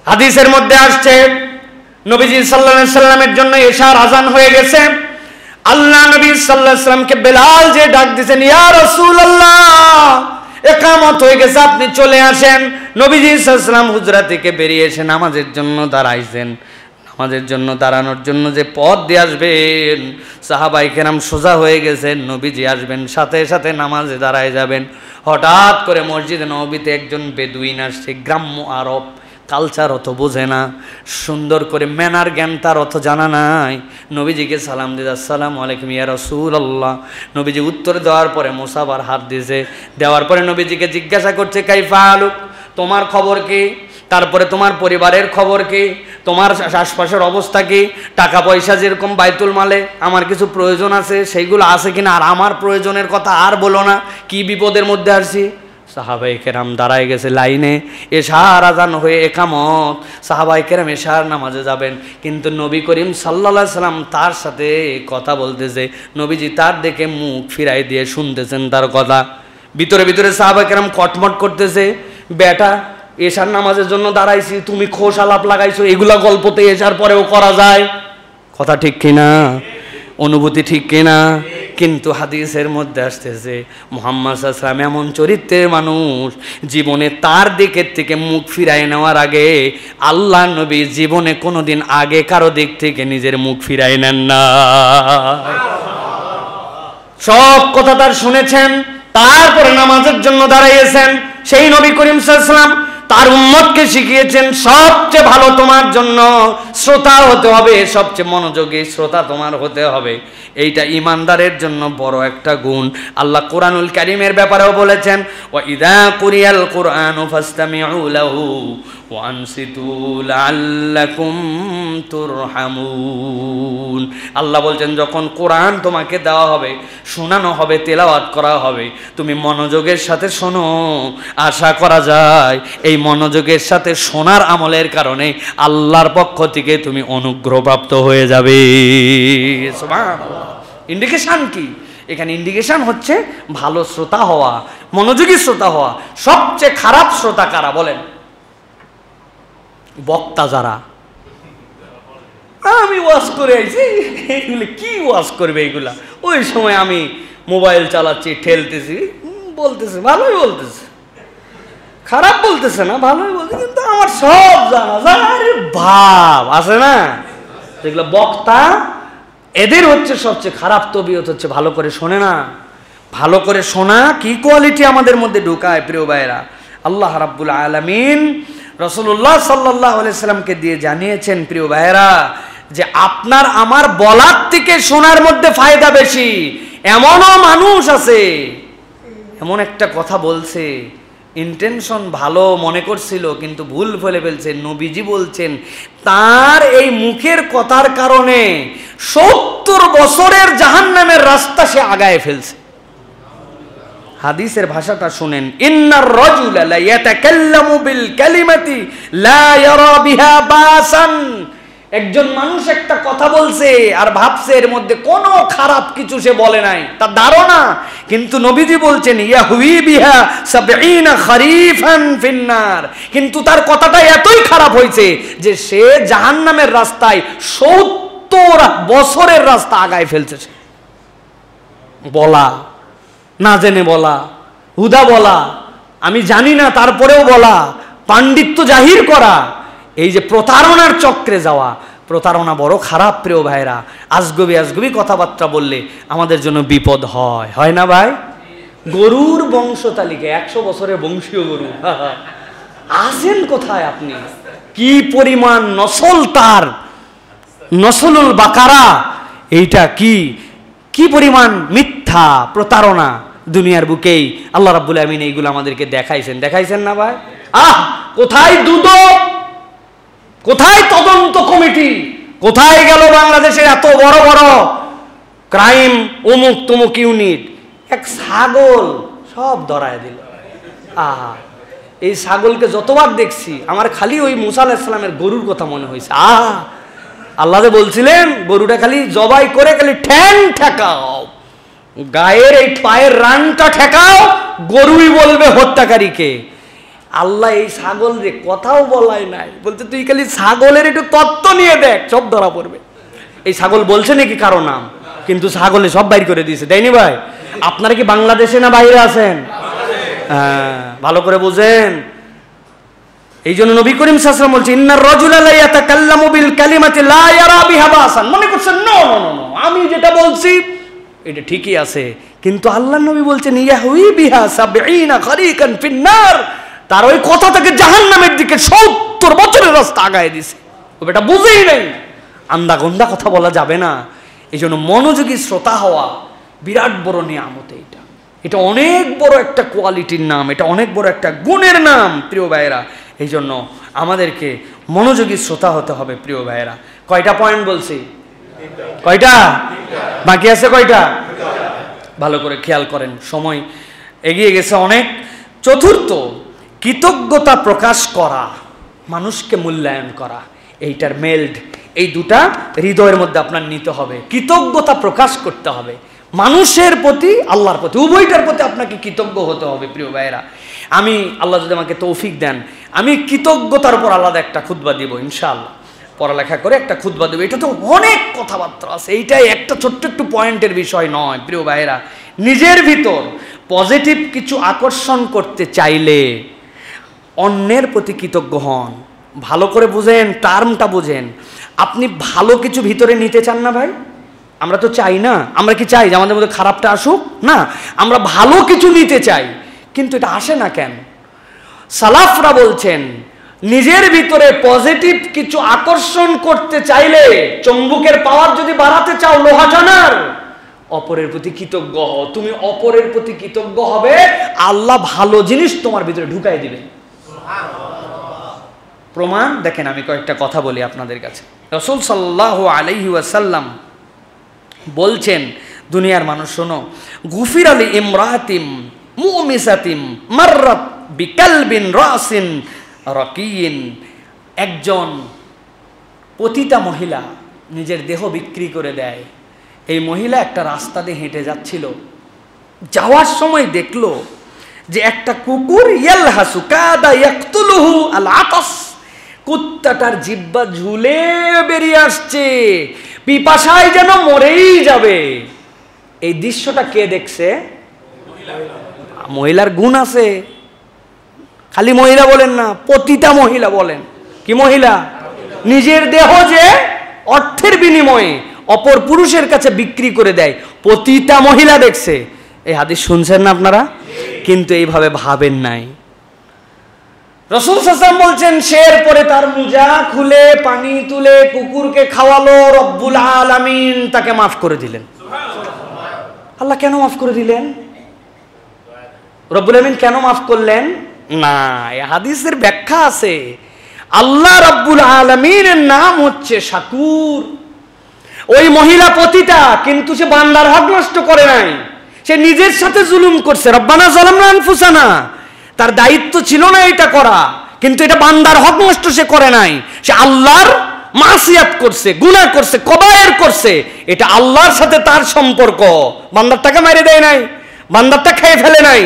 হাদিসের মধ্যে আসছে নবীজি সাল্লাল্লাহু আলাইহি সাল্লামের জন্য এশার আজান হয়ে গেছে। আল্লাহ নবী সাল্লাল্লাহু আলাইহি সাল্লামকে বেলাল যে ডাক দিয়েছেন, ইয়া রাসূলুল্লাহ ইকামত হয়ে গেছে, আপনি চলে আসেন। নবীজি সাল্লাল্লাহু আলাইহি সাল্লাম হুজরা থেকে বেরিয়ে এসে নামাজের জন্য দাঁড়াইছেন। নামাজের জন্য দাঁড়ানোর জন্য যে পথ দিয়ে আসবেন, সাহাবায়ে কেরাম সোজা হয়ে গেছেন। নবীজি আসবেন, সাথে সাথে নামাজে দাঁড়ায় যাবেন। হঠাৎ করে মসজিদে নববীতে একজন বেদুইন আসছে, গ্রাম্য আরব, কালচার অত বোঝে না, সুন্দর করে ম্যানার জ্ঞান তার অত জানা নাই। নবীজিকে সালাম দিতে, আসসালামু আলাইকুম ইয়া রাসূলুল্লাহ। নবীজি উত্তর দেওয়ার পরে মুসাফার হাত দিয়েছে। দেওয়ার পরে নবীজিকে জিজ্ঞাসা করছে, কাইফা আলুক, তোমার খবর কি? তারপরে তোমার পরিবারের খবর কি? তোমার আশপাশের অবস্থা কি? টাকা পয়সা যেরকম বাইতুল মালে আমার কিছু প্রয়োজন আছে সেইগুলো আছে কিনা, আর আমার প্রয়োজনের কথা আর বলো না, কি বিপদের মধ্যে আসছি। সাহাবায়ে কেরাম দাঁড়ায় গেছে লাইনে, এশার আজান হয়ে একামত। সাহাবায়ে কেরাম এশার নামাজে যাবেন, কিন্তু নবী করিম সাল্লাল্লাহু আলাইহি সাল্লাম তার সাথে কথা বলতেছে। নবীজি তার দিকে মুখ ফিরাই দিয়ে শুনতেছেন তার কথা। ভিতরে ভিতরে সাহাবায়ে কেরাম কটমট করতেছে, বেটা এশার নামাজের জন্য দাঁড়াইছি, তুমি খোশ আলাপ লাগাইছো, এগুলা গল্পতে এশার পরেও করা যায়। কথা ঠিক কিনা? অনুভূতি ঠিক কিনা? কিন্তু হাদিসের মধ্যে আসতেছে মুহাম্মদ সাল্লাল্লাহু আলাইহি ওয়াসাল্লাম এমন চরিত্রের মানুষ, জীবনে তার দিকের থেকে মুখ ফিরাই নেওয়ার আগে আল্লাহ নবী জীবনে কোনোদিন আগে কারো দিক থেকে নিজের মুখ ফিরাই নেন না। সব কথা তার শুনেছেন, তারপরে নামাজের জন্য দাঁড়াইয়েছেন। সেই নবী করিম সাল্লাল্লাহু আলাইহি ওয়াসাল্লাম তার উম্মতকে শিখিয়েছেন, সবচেয়ে ভালো তোমার জন্য শ্রোতা হতে হবে, সবচেয়ে মনোযোগী শ্রোতা তোমার হতে হবে। এইটা ইমানদারের জন্য বড় একটা গুণ। আল্লাহ কোরআনুল কারীমের ব্যাপারেও বলেছেন, ওয়া ইযা কুরিয়াল কুরআনু ফাসতামিউ লাহু ওয়া আনসিতু লাআল্লাকুম তুরহামুন। আল্লাহ বলছেন, যখন কোরআন তোমাকে দেওয়া হবে, শোনানো হবে, তেলাওয়াত করা হবে, তুমি মনোযোগের সাথে শোনো। আশা করা যায় এই মনোযোগের সাথে শোনার আমলের কারণে আল্লাহর পক্ষ থেকে তুমি অনুগ্রহপ্রাপ্ত হয়ে যাবে। সুবহানাল্লাহ। ইন্ডিকেশন কি এখানে? ইন্ডিকেশন হচ্ছে ভালো শ্রোতা হওয়া, মনোযোগী শ্রোতা হওয়া। সবচেয়ে খারাপ শ্রোতা কারা বলেন? বক্তা যারা। আমি ওয়াজ করে আইছি, এগুলো কি ওয়াজ করবে এগুলা? ওই সময় আমি মোবাইল চালাচ্ছি, ঠেলতেছি, বলতেছে ভালোই বলতেছে, খারাপ বলতেছে না, ভালোই বলছে, কিন্তু আমার সব জানা যায়। আরে ভাব আছে না যেগুলো বক্তা, এদের হচ্ছে সবচেয়ে খারাপ তবিয়ত হচ্ছে ভালো করে শোনে না। ভালো করে শোনা কি কোয়ালিটি আমাদের মধ্যে ঢুকায় প্রিয় ভাইরা। আল্লাহ রাব্বুল আলামিন রাসূলুল্লাহ সাল্লাল্লাহু আলাইহি সাল্লামকে দিয়ে জানিয়েছেন প্রিয় ভাইরা, যে আপনার আমার বলার থেকে শোনার মধ্যে ফায়দা বেশি। এমনও মানুষ আছে, এমন একটা কথা বলছে, ইন্টেনশন ভালো মনে করছিল কিন্তু ভুল বলে ফেলছে। নবীজি বলছেন তার এই মুখের কথার কারণে 70 বছরের জাহান্নামের রাস্তা সে আগায় ফেলছে। হাদিসের ভাষাটা শুনেন, ইন্নার রাজুলা লা ইয়াতাকাল্লামু বিল কালিমাতি লা ইয়ারা বিহা বাসান। একজন মানুষ একটা কথা বলছে আর ভাবছে এর মধ্যে কোনো খারাপ কিছু সে বলে নাই, তার ধারণা, কিন্তু নবীজি বলছেন ইয়াহুই বিহা 70 খরিফান ফিন্নার, কিন্তু তার কথাটা এতই খারাপ হয়েছে যে সে জাহান্নামের রাস্তায় 70 বছরের রাস্তা আগায় ফেলছে। বলা, না জেনে বলা, হুদা বলা, আমি জানি না তারপরেও বলা, পাণ্ডিত্য জাহির করা, এই যে প্রতারণার চক্রে যাওয়া, প্রতারণা বড় খারাপ প্রিয় ভাইরা। আজগবি আজগবি কথাবার্তা বললে আমাদের জন্য বিপদ হয়, হয় না ভাই? গরুর বংশ তালিকা 100 বছরের বংশীয় গরু, আছেন কোথায় আপনি? কি পরিমাণ নসল তার, নসলুল বাকারা, এইটা কি পরিমাণ মিথ্যা প্রতারণা দুনিয়ার বুকেই আল্লাহ রাব্বুল আমিন এইগুলো আমাদেরকে দেখাইছেন না ভাই? কোথায় দুদক, কোথায় তদন্ত কমিটি, কোথায় গেল বাংলাদেশের এত বড় বড় ক্রাইম অমুক তমুক ইউনিট? এক ছাগল সব ধরায় দিল। এই ছাগলকে যতবার দেখছি আমার খালি ওই মুসা আলাইহিস সালামের গরুর কথা মনে হয়েছে। আল্লাহ যে বলছিলেন গরুটা খালি জবাই করে খালি ঠ্যাং ঠেকাও, গায়ের এই পায়ের রানটা ঠেকাও, গরুই বলবে হত্যাকারীকে। আল্লাহ এই ছাগল রে কথাও বলাই নাই, বলতে তুই খালি ছাগলের একটু তত্ত্ব নিয়ে দেখ, সব ধরা পড়বে। এই ছাগল বলছে নাকি কারো নাম, কিন্তু ছাগলে সব বাইর করে দিয়েছে, তাইনি ভাই? আপনারা কি বাংলাদেশে না বাইরে আছেন? ভালো করে বুঝেন। এই জন্য নবী করিম সাল্লাল্লাহু আলাইহি ওয়াসাল্লাম বলছেন, ইন্নার রাজুলা লা ইয়াতাকাল্লামু বিল কালিমাতি লা ইয়ারা বিহা বাসান। মনে করছেন নো, আমি যেটা বলছি এটা ঠিকই আছে, কিন্তু আল্লাহর নবী বলছেন ইয়াহুই বিহা ৭০ খারিকান ফিন্নার, তার ওই কথা থেকে জাহান্নামের দিকে ৭০ বছরের রাস্তা আগায় দিছে। ও বেটা বুঝেই নাই। আন্দা গন্দা কথা বলা যাবে না। এই জন্য মনোযোগী শ্রোতা হওয়া বিরাট বড় নিয়ামত। এটা অনেক বড় একটা কোয়ালিটির নাম, এটা অনেক বড় একটা গুণের নাম প্রিয় ভাইয়েরা। এই জন্য আমাদেরকে মনোযোগী শ্রোতা হতে হবে প্রিয় ভাইয়েরা। কয়টা পয়েন্ট বলছি? কয়টা বাকি আছে? কয়টা? ভালো করে খেয়াল করেন, সময় এগিয়ে গেছে অনেক। চতুর্থ, কৃতজ্ঞতা প্রকাশ করা, মানুষকে মূল্যায়ন করা, এইটার মেল্ড, এই দুটা হৃদয়ের মধ্যে আপনার নিতে হবে। কৃতজ্ঞতা প্রকাশ করতে হবে মানুষের প্রতি, আল্লাহর প্রতি, উভয়টার প্রতি আপনাকে কৃতজ্ঞ হতে হবে প্রিয় ভাইয়েরা। আমি আল্লাহ যদি আমাকে তৌফিক দেন, আমি কৃতজ্ঞতার উপর আলাদা একটা খুতবা দিব ইনশাআল্লাহ, পড়ালেখা করে একটা খুতবা দেব। এটা তো অনেক কথাবার্তা আছে, এইটাই একটা ছোট্ট একটু পয়েন্টের বিষয় নয় প্রিয় ভাইয়েরা। নিজের ভিতর পজিটিভ কিছু আকর্ষণ করতে চাইলে অন্যের প্রতি কৃতজ্ঞ হন। ভালো করে বুঝেন, টার্মটা বুঝেন। আপনি ভালো কিছু ভিতরে নিতে চান না ভাই? আমরা তো চাই না? আমরা কি চাই যে আমাদের মধ্যে খারাপটা আসুক? না, আমরা ভালো কিছু নিতে চাই, কিন্তু এটা আসে না কেন? সালাফরা বলছেন নিজের ভিতরে পজিটিভ কিছু আকর্ষণ করতে চাইলে, চুম্বকের পাওয়ার যদি বাড়াতে চাও লোহা জানার, অপরের প্রতি কৃতজ্ঞ হও। তুমি অপরের প্রতি কৃতজ্ঞ হবে, আল্লাহ ভালো জিনিস তোমার ভিতরে ঢুকাই দিবেন। প্রমাণ দেখেন, আমি কয়েকটা কথা বলি আপনাদের কাছে। রাসূল সাল্লাল্লাহু আলাইহি ওয়াসাল্লাম বলছেন, দুনিয়ার মানুষ শোনো, গুফির আলী ইমরাতিম মুমিসাতিম মাররাত বিকালবিন রাসিন রাকিন। একজন পতিতা মহিলা নিজের দেহ বিক্রি করে দেয়। এই মহিলা একটা রাস্তা দিয়ে হেঁটে যাচ্ছিল, যাওয়ার সময় দেখলো যে একটা কুকুর ইয়ালহাসু কাদা ইয়াকতুলুহু আল আতাস, কুত্তাটার জিহ্বা ঝুলে বেরিয়ে আসছে, পিপাসায় যেন মরেই যাবে। এই দৃশ্যটা কে দেখছে? মহিলার গুণ আছে, খালি মহিলা বলেন না, পতিতা মহিলা বলেন। কি মহিলা? নিজের দেহ যে অর্থের বিনিময়ে অপর পুরুষের কাছে বিক্রি করে দেয়, পতিতা মহিলা দেখছে। এই হাদিস শুনছেন না আপনারা? কিন্তু এইভাবে ভাবেন নাই। রাসূল সাল্লাল্লাহু আলাইহি ওয়াসাল্লাম বলছেন, শের পরে তার মুজা খুলে পানি তুলে কুকুরকে খাওয়ালো, রব্বুল আলামিন তাকে মাফ করে দিলেন। আল্লাহ কেন মাফ করে দিলেন? রব্বুল আলামিন কেন মাফ করলেন? না, এই হাদিসের ব্যাখ্যা আছে। আল্লাহ রব্বুল আলামিনের নাম হচ্ছে শাকুর। ওই মহিলা পতিতা, কিন্তু সে বান্দার হক নষ্ট করে নাই, সে নিজের সাথে জুলুম করছে। রব্বানা যালামনা আনফুসানা, তার দায়িত্ব ছিল না এটা করা, কিন্তু এটা বান্দার হক নষ্ট সে করে নাই। সে আল্লাহর মাসিয়াত করছে, গুনাহ করছে, কবায়ের করছে, এটা আল্লাহর সাথে তার সম্পর্ক। বান্দারটাকে মেরে দেয় নাই, বান্দারটা খেয়ে ফেলে নাই।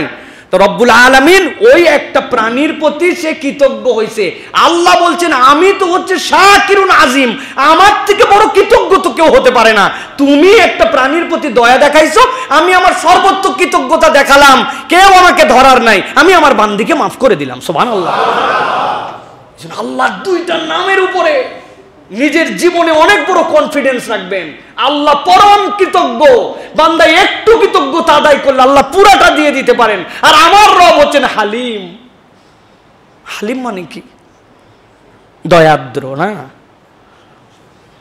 তো রব্বুল আলামিন ওই একটা প্রাণীর প্রতি সে কৃতজ্ঞ হয়েছে। আল্লাহ বলছেন, আমি তো হচ্ছে শাকিরুন আজিম, আমার থেকে বড় কৃতজ্ঞ তো কেউ হতে পারে না। তুমি একটা প্রাণীর প্রতি দয়া দেখাইছো, আমি আমার সর্বোচ্চ কৃতজ্ঞতা দেখালাম, কেউ আমাকে ধরার নাই, আমি আমার বান্দিকে মাফ করে দিলাম। সুবহানাল্লাহ। আল্লাহর দুইটা নামের উপরে নিজের জীবনে অনেক বড় কনফিডেন্স রাখবেন। আল্লাহ পরম কৃতজ্ঞ, বান্দা একটু কৃতজ্ঞতা আদায় করলে আল্লাহ পুরাটা দিয়ে দিতে পারেন। আর আমার রব হচ্ছেন হালিম। হালিম মানে কি? দয়াদ্র না?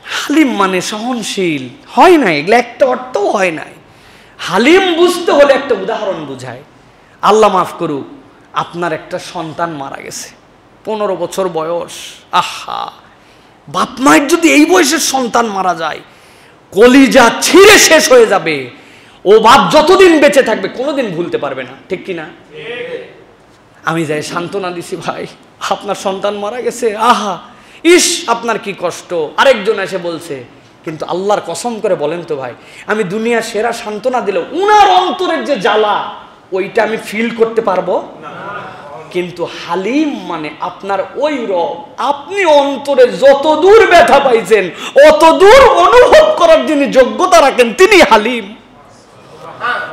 হালিম মানে সহনশীল হয় না, এগুলো একটা অর্থও হয় নাই। হালিম বুঝতে হলে একটা উদাহরণ বুঝায়। আল্লাহ মাফ করুক, আপনার একটা সন্তান মারা গেছে, 15 বছর বয়স। আহা, বাপ মায়ের যদি এই বয়সের সন্তান মারা যায়, কলিজা ছিঁড়ে শেষ হয়ে যাবে। ও বাপ যতদিন বেঁচে থাকবে কোনোদিন ভুলতে পারবে না, ঠিক কিনা? আমি যাই সান্ত্বনা দিছি, ভাই আপনার সন্তান মারা গেছে, আহা ইস আপনার কি কষ্ট। আরেকজন এসে বলছে, কিন্তু আল্লাহর কসম করে বলেন তো ভাই, আমি দুনিয়ার সেরা সান্ত্বনা দিলেও উনার অন্তরের যে জ্বালা ওইটা আমি ফিল করতে পারবো না। কিন্তু হালিম মানে আপনার ওই রব, আপনি অন্তরে যত দূর ব্যথা পাইছেন অত দূর অনুভব করার যিনি যোগ্যতা রাখেন তিনি হালিম।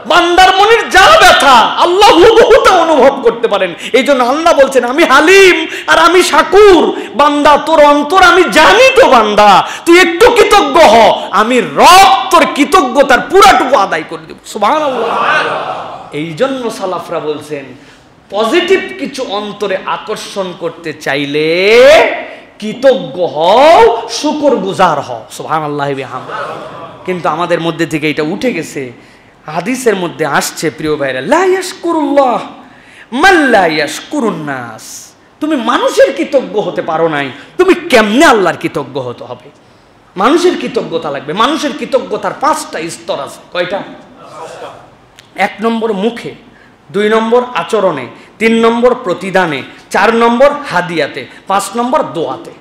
বান্দার মনের যা ব্যথা আল্লাহ হুবহুতে অনুভব করতে পারেন। এই জন্য আল্লাহ বলছেন, আমি হালিম আর আমি শাকুর। বান্দা তোর অন্তর আমি জানি তো, বান্দা তুই একটু কৃতজ্ঞ হ, আমি রব তোর কৃতজ্ঞতার পুরাটুকু আদায় করে দেব। সুবহানাল্লাহ। এই জন্য সালাফরা বলছেন, পজিটিভ কিছু অন্তরে আকর্ষণ করতে চাইলে কৃতজ্ঞ হও, শুকরগুজার হও। সুবহানাল্লাহ বিহামদিহি। কিন্তু আমাদের মধ্যে থেকে এটা উঠে গেছে। হাদিসের মধ্যে আসছে প্রিয় ভাইরা, লা ইয়াশকুরুল্লাহ মান লা ইয়াশকুরুন নাস। তুমি মানুষের কৃতজ্ঞ হতে পারো নাই, তুমি কেমনে আল্লাহর কৃতজ্ঞ হতে হবে? মানুষের কৃতজ্ঞতা লাগবে। মানুষের কৃতজ্ঞতার 5টা স্তর আছে। কয়টা? 1 নম্বর মুখে, 2 নম্বর আচরণে, 3 নম্বর প্রতিদানে, 4 নম্বর হাদিয়াতে, 5 নম্বর দোয়াতে।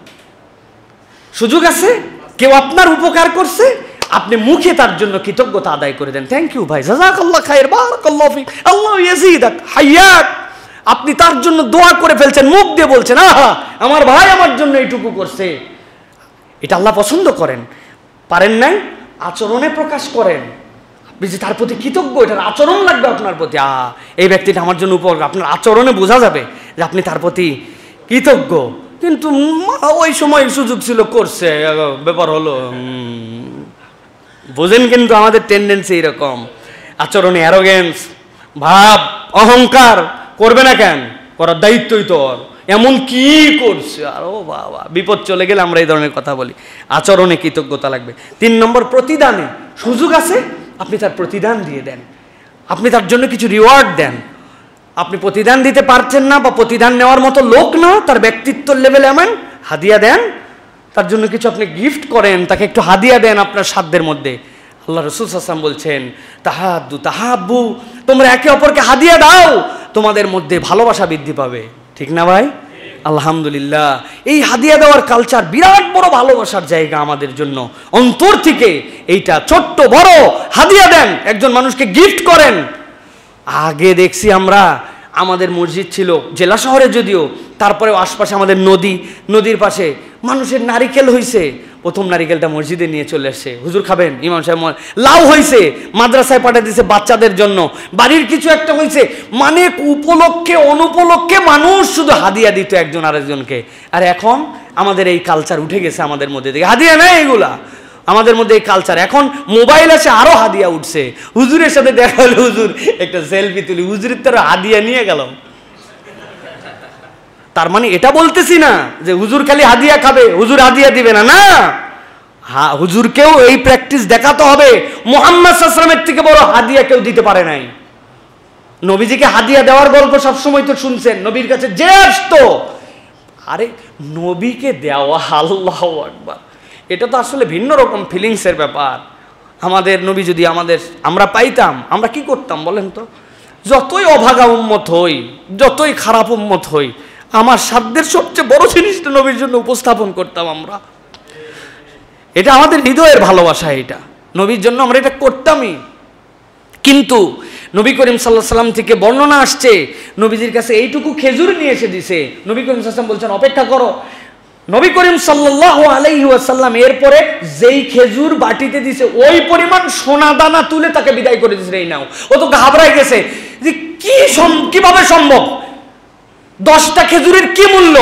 সুযোগ আছে, কেউ আপনার উপকার করছে, আপনি মুখে তার জন্য কৃতজ্ঞতা আদায় করে দেন, থ্যাংক ইউ ভাই, জাযাকাল্লাহ খাইর, বারাকাল্লাহু ফিক, আল্লাহ ইয়াজিদাক, হাইয়াক। আপনি তার জন্য দোয়া করে ফেলছেন, মুখ দিয়ে বলছেন, আহা আমার ভাই আমার জন্য এইটুকু করছে। এটা আল্লাহ পছন্দ করেন। পারেন নাই, আচরণে প্রকাশ করেন। আপনি যে তার প্রতি কৃতজ্ঞ, এটার আচরণ লাগবে আপনার প্রতি। এই ব্যক্তিটা আমার জন্য উপকার, আপনার আচরণে বোঝা যাবে যে আপনি তার প্রতি কৃতজ্ঞ। কিন্তু ওই সময় সুযোগ ছিল, করছে, ব্যাপার হলো, বোঝেন? কিন্তু আমাদের টেন্ডেন্সি এরকম, আচরণে অ্যারোগেন্স ভাব, অহংকার। করবে না কেন? করার দায়িত্বই তোর। এমন কি করছে, আর ও বাবা, বিপদ চলে গেলে আমরা এই ধরনের কথা বলি। আচরণে কৃতজ্ঞতা লাগবে। 3 নম্বর প্রতিদানে, সুযোগ আছে আপনি তার প্রতিদান দিয়ে দেন, আপনি তার জন্য কিছু রিওয়ার্ড দেন। আপনি প্রতিদান দিতে পারছেন না বা প্রতিদান নেওয়ার মতো লোক না, তার ব্যক্তিত্ব লেভেল এমন, হাদিয়া দেন, তার জন্য কিছু আপনি গিফট করেন, তাকে একটু হাদিয়া দেন আপনার সাধ্যের মধ্যে। আল্লাহ রাসূল সাল্লাল্লাহু আলাইহি ওয়াসাল্লাম বলছেন, তাহাদ্দু তাহাব্বু, তোমরা একে অপরকে হাদিয়া দাও, তোমাদের মধ্যে ভালোবাসা বৃদ্ধি পাবে। ঠিক না ভাই? আলহামদুলিল্লাহ, এই হাদিয়া দেওয়ার কালচার বিরাট বড় ভালোবাসার জায়গা আমাদের জন্য। অন্তর থেকে এইটা ছোট্ট বড় হাদিয়া দেন, একজন মানুষকে গিফট করেন। আগে দেখছি আমরা, আমাদের মসজিদ ছিল জেলা শহরে যদিও, তারপরেও আশপাশে আমাদের নদী, নদীর পাশে মানুষের নারিকেল হইছে, প্রথম নারিকেলটা মসজিদে নিয়ে চলে আসছে, হুজুর খাবেন, ইমাম সাহেব। লাউ হইছে, মাদ্রাসায় পাঠিয়ে দিয়েছে বাচ্চাদের জন্য। বাড়ির কিছু একটা হইছে, মানে উপলক্ষে অনুপলক্ষে মানুষ শুধু হাদিয়া দিত একজন আরেকজনকে। আর এখন আমাদের এই কালচার উঠে গেছে আমাদের মধ্যে থেকে, হাদিয়া নেই এগুলা আমাদের মধ্যে এই কালচার। এখন মোবাইল আছে, আরো হাদিয়া উঠছে। হুজুরের সাথে দেখা হলে হুজুর একটা সেলফি তুলি, হুজুরের তো হাদিয়া নিয়ে গেল। তার মানে এটা বলতেছি না যে হুজুর খালি হাদিয়া খাবে, হুজুর হাদিয়া দিবে না, না, হুজুরকেও এই প্র্যাকটিস দেখাতে হবে। মুহাম্মদ সাল্লাল্লাহু আলাইহি ওয়াসাল্লামের থেকে বড় হাদিয়া কেউ দিতে পারে নাই। নবীজিকে হাদিয়া দেওয়ার গল্প সবসময় তো শুনছেন, নবীর কাছে যে আসতো, আরে নবীকে দেওয়া, আল্লাহু আকবার, এটা তো আসলে ভিন্ন রকম ফিলিংসের ব্যাপার। আমাদের নবী যদি আমরা পাইতাম, আমরা কি করতাম বলেন তো? যতই অভাগা উম্মত হই, যতই খারাপ উম্মত হই, আমার সাধ্যের সবচেয়ে বড় জিনিসটা নবীর জন্য উপস্থাপন করতাম আমরা। এটা আমাদের হৃদয়ের ভালোবাসা, এটা নবীর জন্য আমরা এটা করতামই। কিন্তু নবী করিম সাল্লাল্লাহু আলাইহি ওয়াসাল্লাম থেকে বর্ণনা আসছে, নবীজির কাছে এইটুকু খেজুর নিয়ে এসে দিছে। নবী করিম সাল্লাল্লাহু আলাইহি ওয়াসাল্লাম বলছেন, অপেক্ষা করো। নবী করিম সাল্লাল্লাহু আলাইহি ওয়াসাল্লাম এরপরে যেই খেজুর বাটিতে দিছে ওই পরিমাণ সোনা দানা তুলে তাকে বিদায় করে দিয়েছে। এই নাও। ও তো ঘাবড়ায় গেছে যে কিভাবে সম্ভব, 10টা খেজুরের কি মূল্য,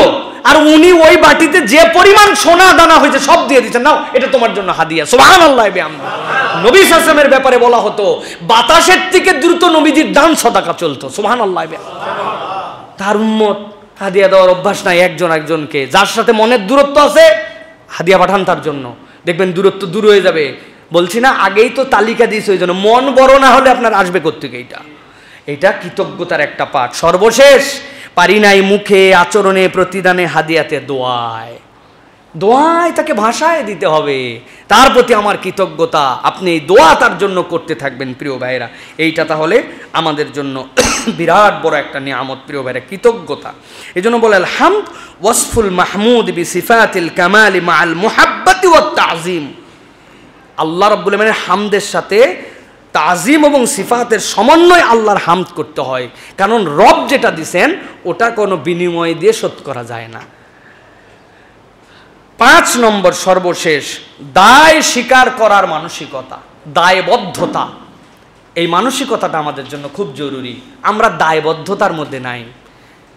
আর উনি ওই বাটিতে যে পরিমাণ সোনা দানা হয়েছে সব দিয়ে দিচ্ছেন, নাও এটা তোমার জন্য হাদিয়া। সুবহানাল্লাহ। নবী সাল্লাল্লাহু আলাইহি ওয়াসাল্লামের ব্যাপারে বলা হতো, বাতাসের থেকে দ্রুত নবীজির দান সদাকা চলতো। সুবহানাল্লাহ। তার উম্মত হাদিয়া দেওয়ার অভ্যাস নাই একজন একজনকে। যার সাথে মনের দূরত্ব আছে হাদিয়া পাঠান তার জন্য, দেখবেন দূরত্ব দূর হয়ে যাবে। বলছি না, আগেই তো তালিকা দিয়েছে, ওই জন্য মন বড় না হলে আপনার আসবে কোত্থেকে? এটা কৃতজ্ঞতার একটা পাঠ। সর্বশেষ, পারি নাই মুখে, আচরণে, প্রতিদানে, হাদিয়াতে, দোয়ায় তাকে ভাষায় দিতে হবে, তার প্রতি আমার কৃতজ্ঞতা। আপনি এই দোয়া তার জন্য করতে থাকবেন প্রিয় ভাইরা। এইটা তাহলে আমাদের জন্য বিরাট বড় একটা নিয়ামত প্রিয় ভাইরা, কৃতজ্ঞতা। এই জন্য বলে আল হামদ ওয়াসফুল মাহমুদ বি সিফাতিল কামালি মাআল মুহাব্বাতি ওয়াত তাযীম। আল্লাহ রাব্বুল আলামিনের হামদের সাথে তাজিম এবং সিফাতের সমন্বয় আল্লাহর হামদ করতে হয়, কারণ রব যেটা দিছেন ওটা কোনো বিনিময় দিয়ে শোধ করা যায় না। 5 নম্বর সর্বশেষ, দায় স্বীকার করার মানসিকতা, দায়বদ্ধতা। এই মানসিকতাটা আমাদের জন্য খুব জরুরি। আমরা দায়বদ্ধতার মধ্যে নাই।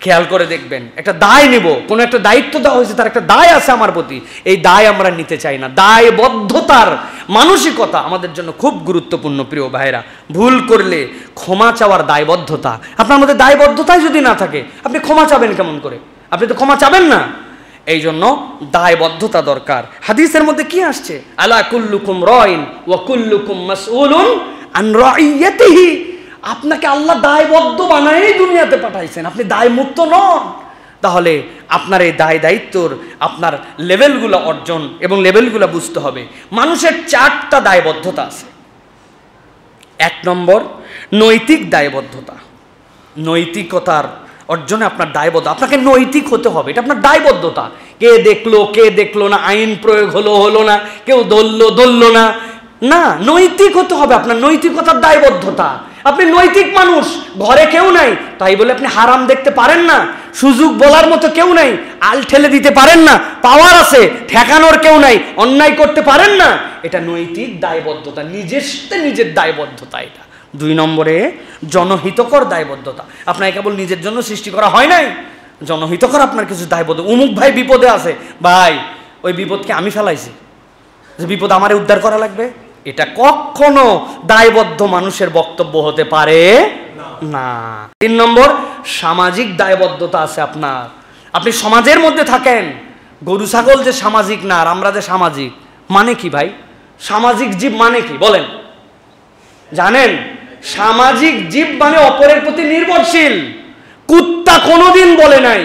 খেয়াল করে দেখবেন, একটা দায় নিব, কোনো একটা দায়িত্ব দেওয়া হয়েছে, তার একটা দায় আছে আমার প্রতি, এই দায় আমরা নিতে চাই না। দায়বদ্ধতার মানসিকতা আমাদের জন্য খুব গুরুত্বপূর্ণ প্রিয় ভাইরা। ভুল করলে ক্ষমা চাওয়ার দায়বদ্ধতা, আপনার মধ্যে দায়বদ্ধতাই যদি না থাকে, আপনি ক্ষমা চাবেন কেমন করে? আপনি তো ক্ষমা চাবেন না। এই জন্য দায়বদ্ধতা দরকার। হাদিসের মধ্যে কি আসছে? আলা কুল্লুকুম রাইন ওয়া কুল্লুকুম মাসউলুন আন রাইয়াতিহি। আপনাকে আল্লাহ দায়বদ্ধ বানাই দুনিয়াতে পাঠাইছেন, আপনি দায়মুক্ত নন। তাহলে আপনার এই দায় দায়িত্বর আপনার লেভেলগুলো অর্জন এবং লেভেলগুলো বুঝতে হবে। মানুষের 4টা দায়বদ্ধতা আছে। 1 নম্বর, নৈতিক দায়বদ্ধতা। নৈতিকতার অর্জনে আপনার দায়বদ্ধ, আপনাকে নৈতিক হতে হবে, এটা আপনার দায়বদ্ধতা। কে দেখলো না, আইন প্রয়োগ হলো না, কেউ ধরলো না, না, নৈতিক হতে হবে। আপনার নৈতিকতার দায়বদ্ধতা। আপনি নৈতিক মানুষ, ঘরে কেউ নাই তাই বলে আপনি হারাম দেখতে পারেন না, সুযোগ বলার মতো কেউ নাই, আল ঠেলে দিতে পারেন না, পাওয়ার আছে ঠেকানোর কেউ নাই, অন্যায় করতে পারেন না। এটা নৈতিক দায়বদ্ধতা, নিজের দায়বদ্ধতা এটা। 2 নম্বরে, জনহিতকর দায়বদ্ধতা। আপনাকে কেবল নিজের জন্য সৃষ্টি করা হয় নাই, জনহিতকর আপনার কিছু দায়বদ্ধ। অমুক ভাই বিপদে আছে, ভাই ওই বিপদকে আমি ফেলাইছি, যে বিপদ আমারে উদ্ধার করা লাগবে, এটা কখনো দায়বদ্ধ মানুষের বক্তব্য হতে পারে না। 3 নম্বর, সামাজিক দায়বদ্ধতা আছে আপনার। আপনি সমাজের মধ্যে থাকেন। গরু ছাগল যে সামাজিক না, আর আমরা যে সামাজিক, মানে কি ভাই? সামাজিক জীব মানে কি বলেন? জানেন? সামাজিক জীব মানে অপরের প্রতি নির্ভরশীল। কুত্তা কোনোদিন বলে নাই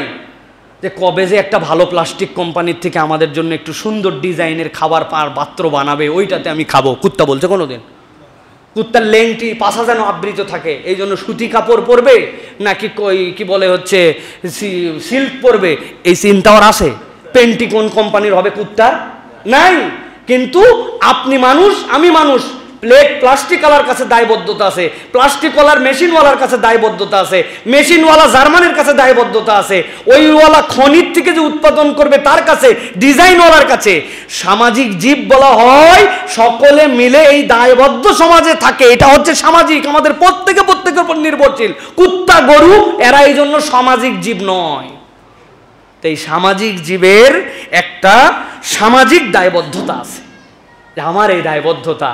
যে কবে যে একটা ভালো প্লাস্টিক কোম্পানির থেকে আমাদের জন্য একটু সুন্দর ডিজাইনের খাবার পাত্র বানাবে, ওইটাতে আমি খাবো। কুত্তা বলছে কোনোদিন? কুত্তার লেংটি পাশা যেন আবৃত থাকে, এই জন্য সুতি কাপড় পরবে, নাকি কি বলে হচ্ছে সিল্ক পরবে, এই চিন্তা ওর আছে? পেন্টিকন কোম্পানির হবে কুত্তা? নাই। কিন্তু আপনি মানুষ, আমি মানুষ, প্লাস্টিকওয়ালার কাছে দায়বদ্ধতা আছে, প্লাস্টিকওয়ালার মেশিনওয়ালার কাছে দায়বদ্ধতা আছে, মেশিনওয়ালা জার্মানের কাছে দায়বদ্ধতা আছে, ওইওয়ালা খনির থেকে যে উৎপাদন করবে তার কাছে, ডিজাইনওয়ালার কাছে। সামাজিক জীব বলা হয় সকলে মিলে এই দায়বদ্ধ সমাজে থাকে, এটা হচ্ছে সামাজিক। আমাদের প্রত্যেকের উপর নির্ভরশীল। কুত্তা গরু এরা এই জন্য সামাজিক জীব নয়। তো এই সামাজিক জীবের একটা সামাজিক দায়বদ্ধতা আছে, আমার এই দায়বদ্ধতা।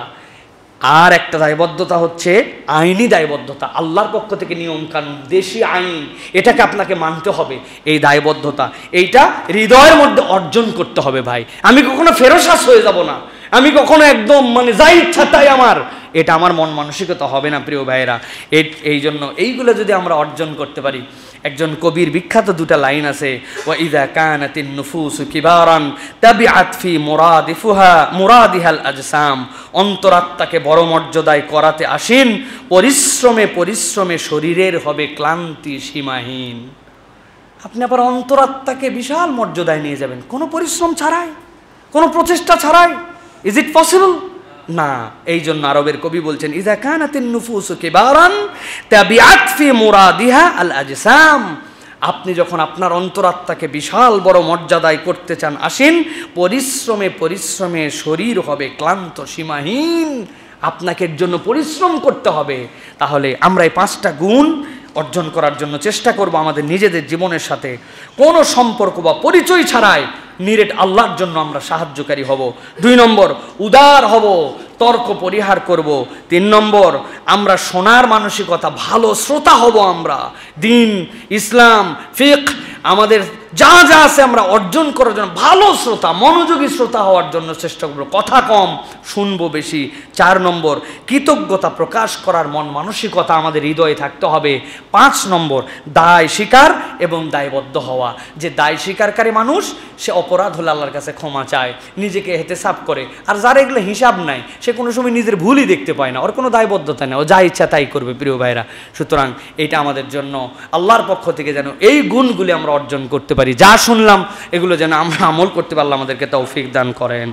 আর একটা দায়বদ্ধতা হচ্ছে আইনি দায়বদ্ধতা, আল্লাহর পক্ষ থেকে নিয়ম কানুন, দেশি আইন, এটাকে আপনাকে মানতে হবে। এই দায়বদ্ধতা এইটা হৃদয়ের মধ্যে অর্জন করতে হবে ভাই। আমি কখনো ফেরোসাস হয়ে যাব না, আমি কখনো একদম যা ইচ্ছা তাই আমার, এটা আমার মন মানসিকতা হবে না প্রিয় ভাইয়েরা। এই জন্য এইগুলো যদি আমরা অর্জন করতে পারি, একজন কবির বিখ্যাত 2টা লাইন আছে, ওয়া ইযা কানাতিন নুফুসু কিবারান তাবিআত ফি মুরাদিহাল আজসাম। অন্তরাত্মাকে বড় মর্যাদায় করাতে আসেন, পরিশ্রমে শরীরের হবে ক্লান্তি সীমাহীন। আপনি আবার অন্তরাত্মাকে বিশাল মর্যাদায় নিয়ে যাবেন কোনো পরিশ্রম ছাড়াই, কোনো প্রচেষ্টা ছাড়াই। Is it possible? না। এই জন্য আরবের কবি বলছেন, ইযা কানাতিন নুফুসু কিবারান তাবিআত ফি মুরাদিহা আল আজসাম। আপনি যখন আপনার অন্তরাত্মাকে বিশাল বড় মর্যাদায় করতে চান, আসেন পরিশ্রমে শরীর হবে ক্লান্ত সীমাহীন। আপনাকে এর জন্য পরিশ্রম করতে হবে। তাহলে আমরা এই 5টা গুণ অর্জন করার জন্য চেষ্টা করব আমাদের নিজেদের জীবনের সাথে। কোনো সম্পর্ক বা পরিচয় ছাড়াই নিরেট আল্লাহর জন্য আমরা সাহায্যকারী হব। 2 নম্বর, উদার হব, তর্ক পরিহার করব। 3 নম্বর, আমরা শোনার মানসিকতা, ভালো শ্রোতা হব। আমরা দ্বীন, ইসলাম, ফিকহ, আমাদের যা যা আছে আমরা অর্জন করার জন্য ভালো শ্রোতা, মনোযোগী শ্রোতা হওয়ার জন্য চেষ্টা করব, কথা কম শুনবো বেশি। 4 নম্বর, কৃতজ্ঞতা প্রকাশ করার মন মানসিকতা আমাদের হৃদয়ে থাকতে হবে। 5 নম্বর, দায় স্বীকার এবং দায়বদ্ধ হওয়া। যে দায় স্বীকারকারী মানুষ, সে অপরাধ হলে আল্লাহর কাছে ক্ষমা চায়, নিজেকে এহতেসাব করে। আর যার এগুলো হিসাব নাই, সে কোনো সময় নিজের ভুলই দেখতে পায় না, ওর কোনো দায়বদ্ধতা নেই, ও যা ইচ্ছা তাই করবে। প্রিয় ভাইরা, সুতরাং এটা আমাদের জন্য আল্লাহর পক্ষ থেকে যেন এই গুণগুলি আমরা অর্জন করতে পারি। যা শুনলাম এগুলো যেন আমরা আমল করতে পারলাম, আমাদেরকে তৌফিক দান করেন।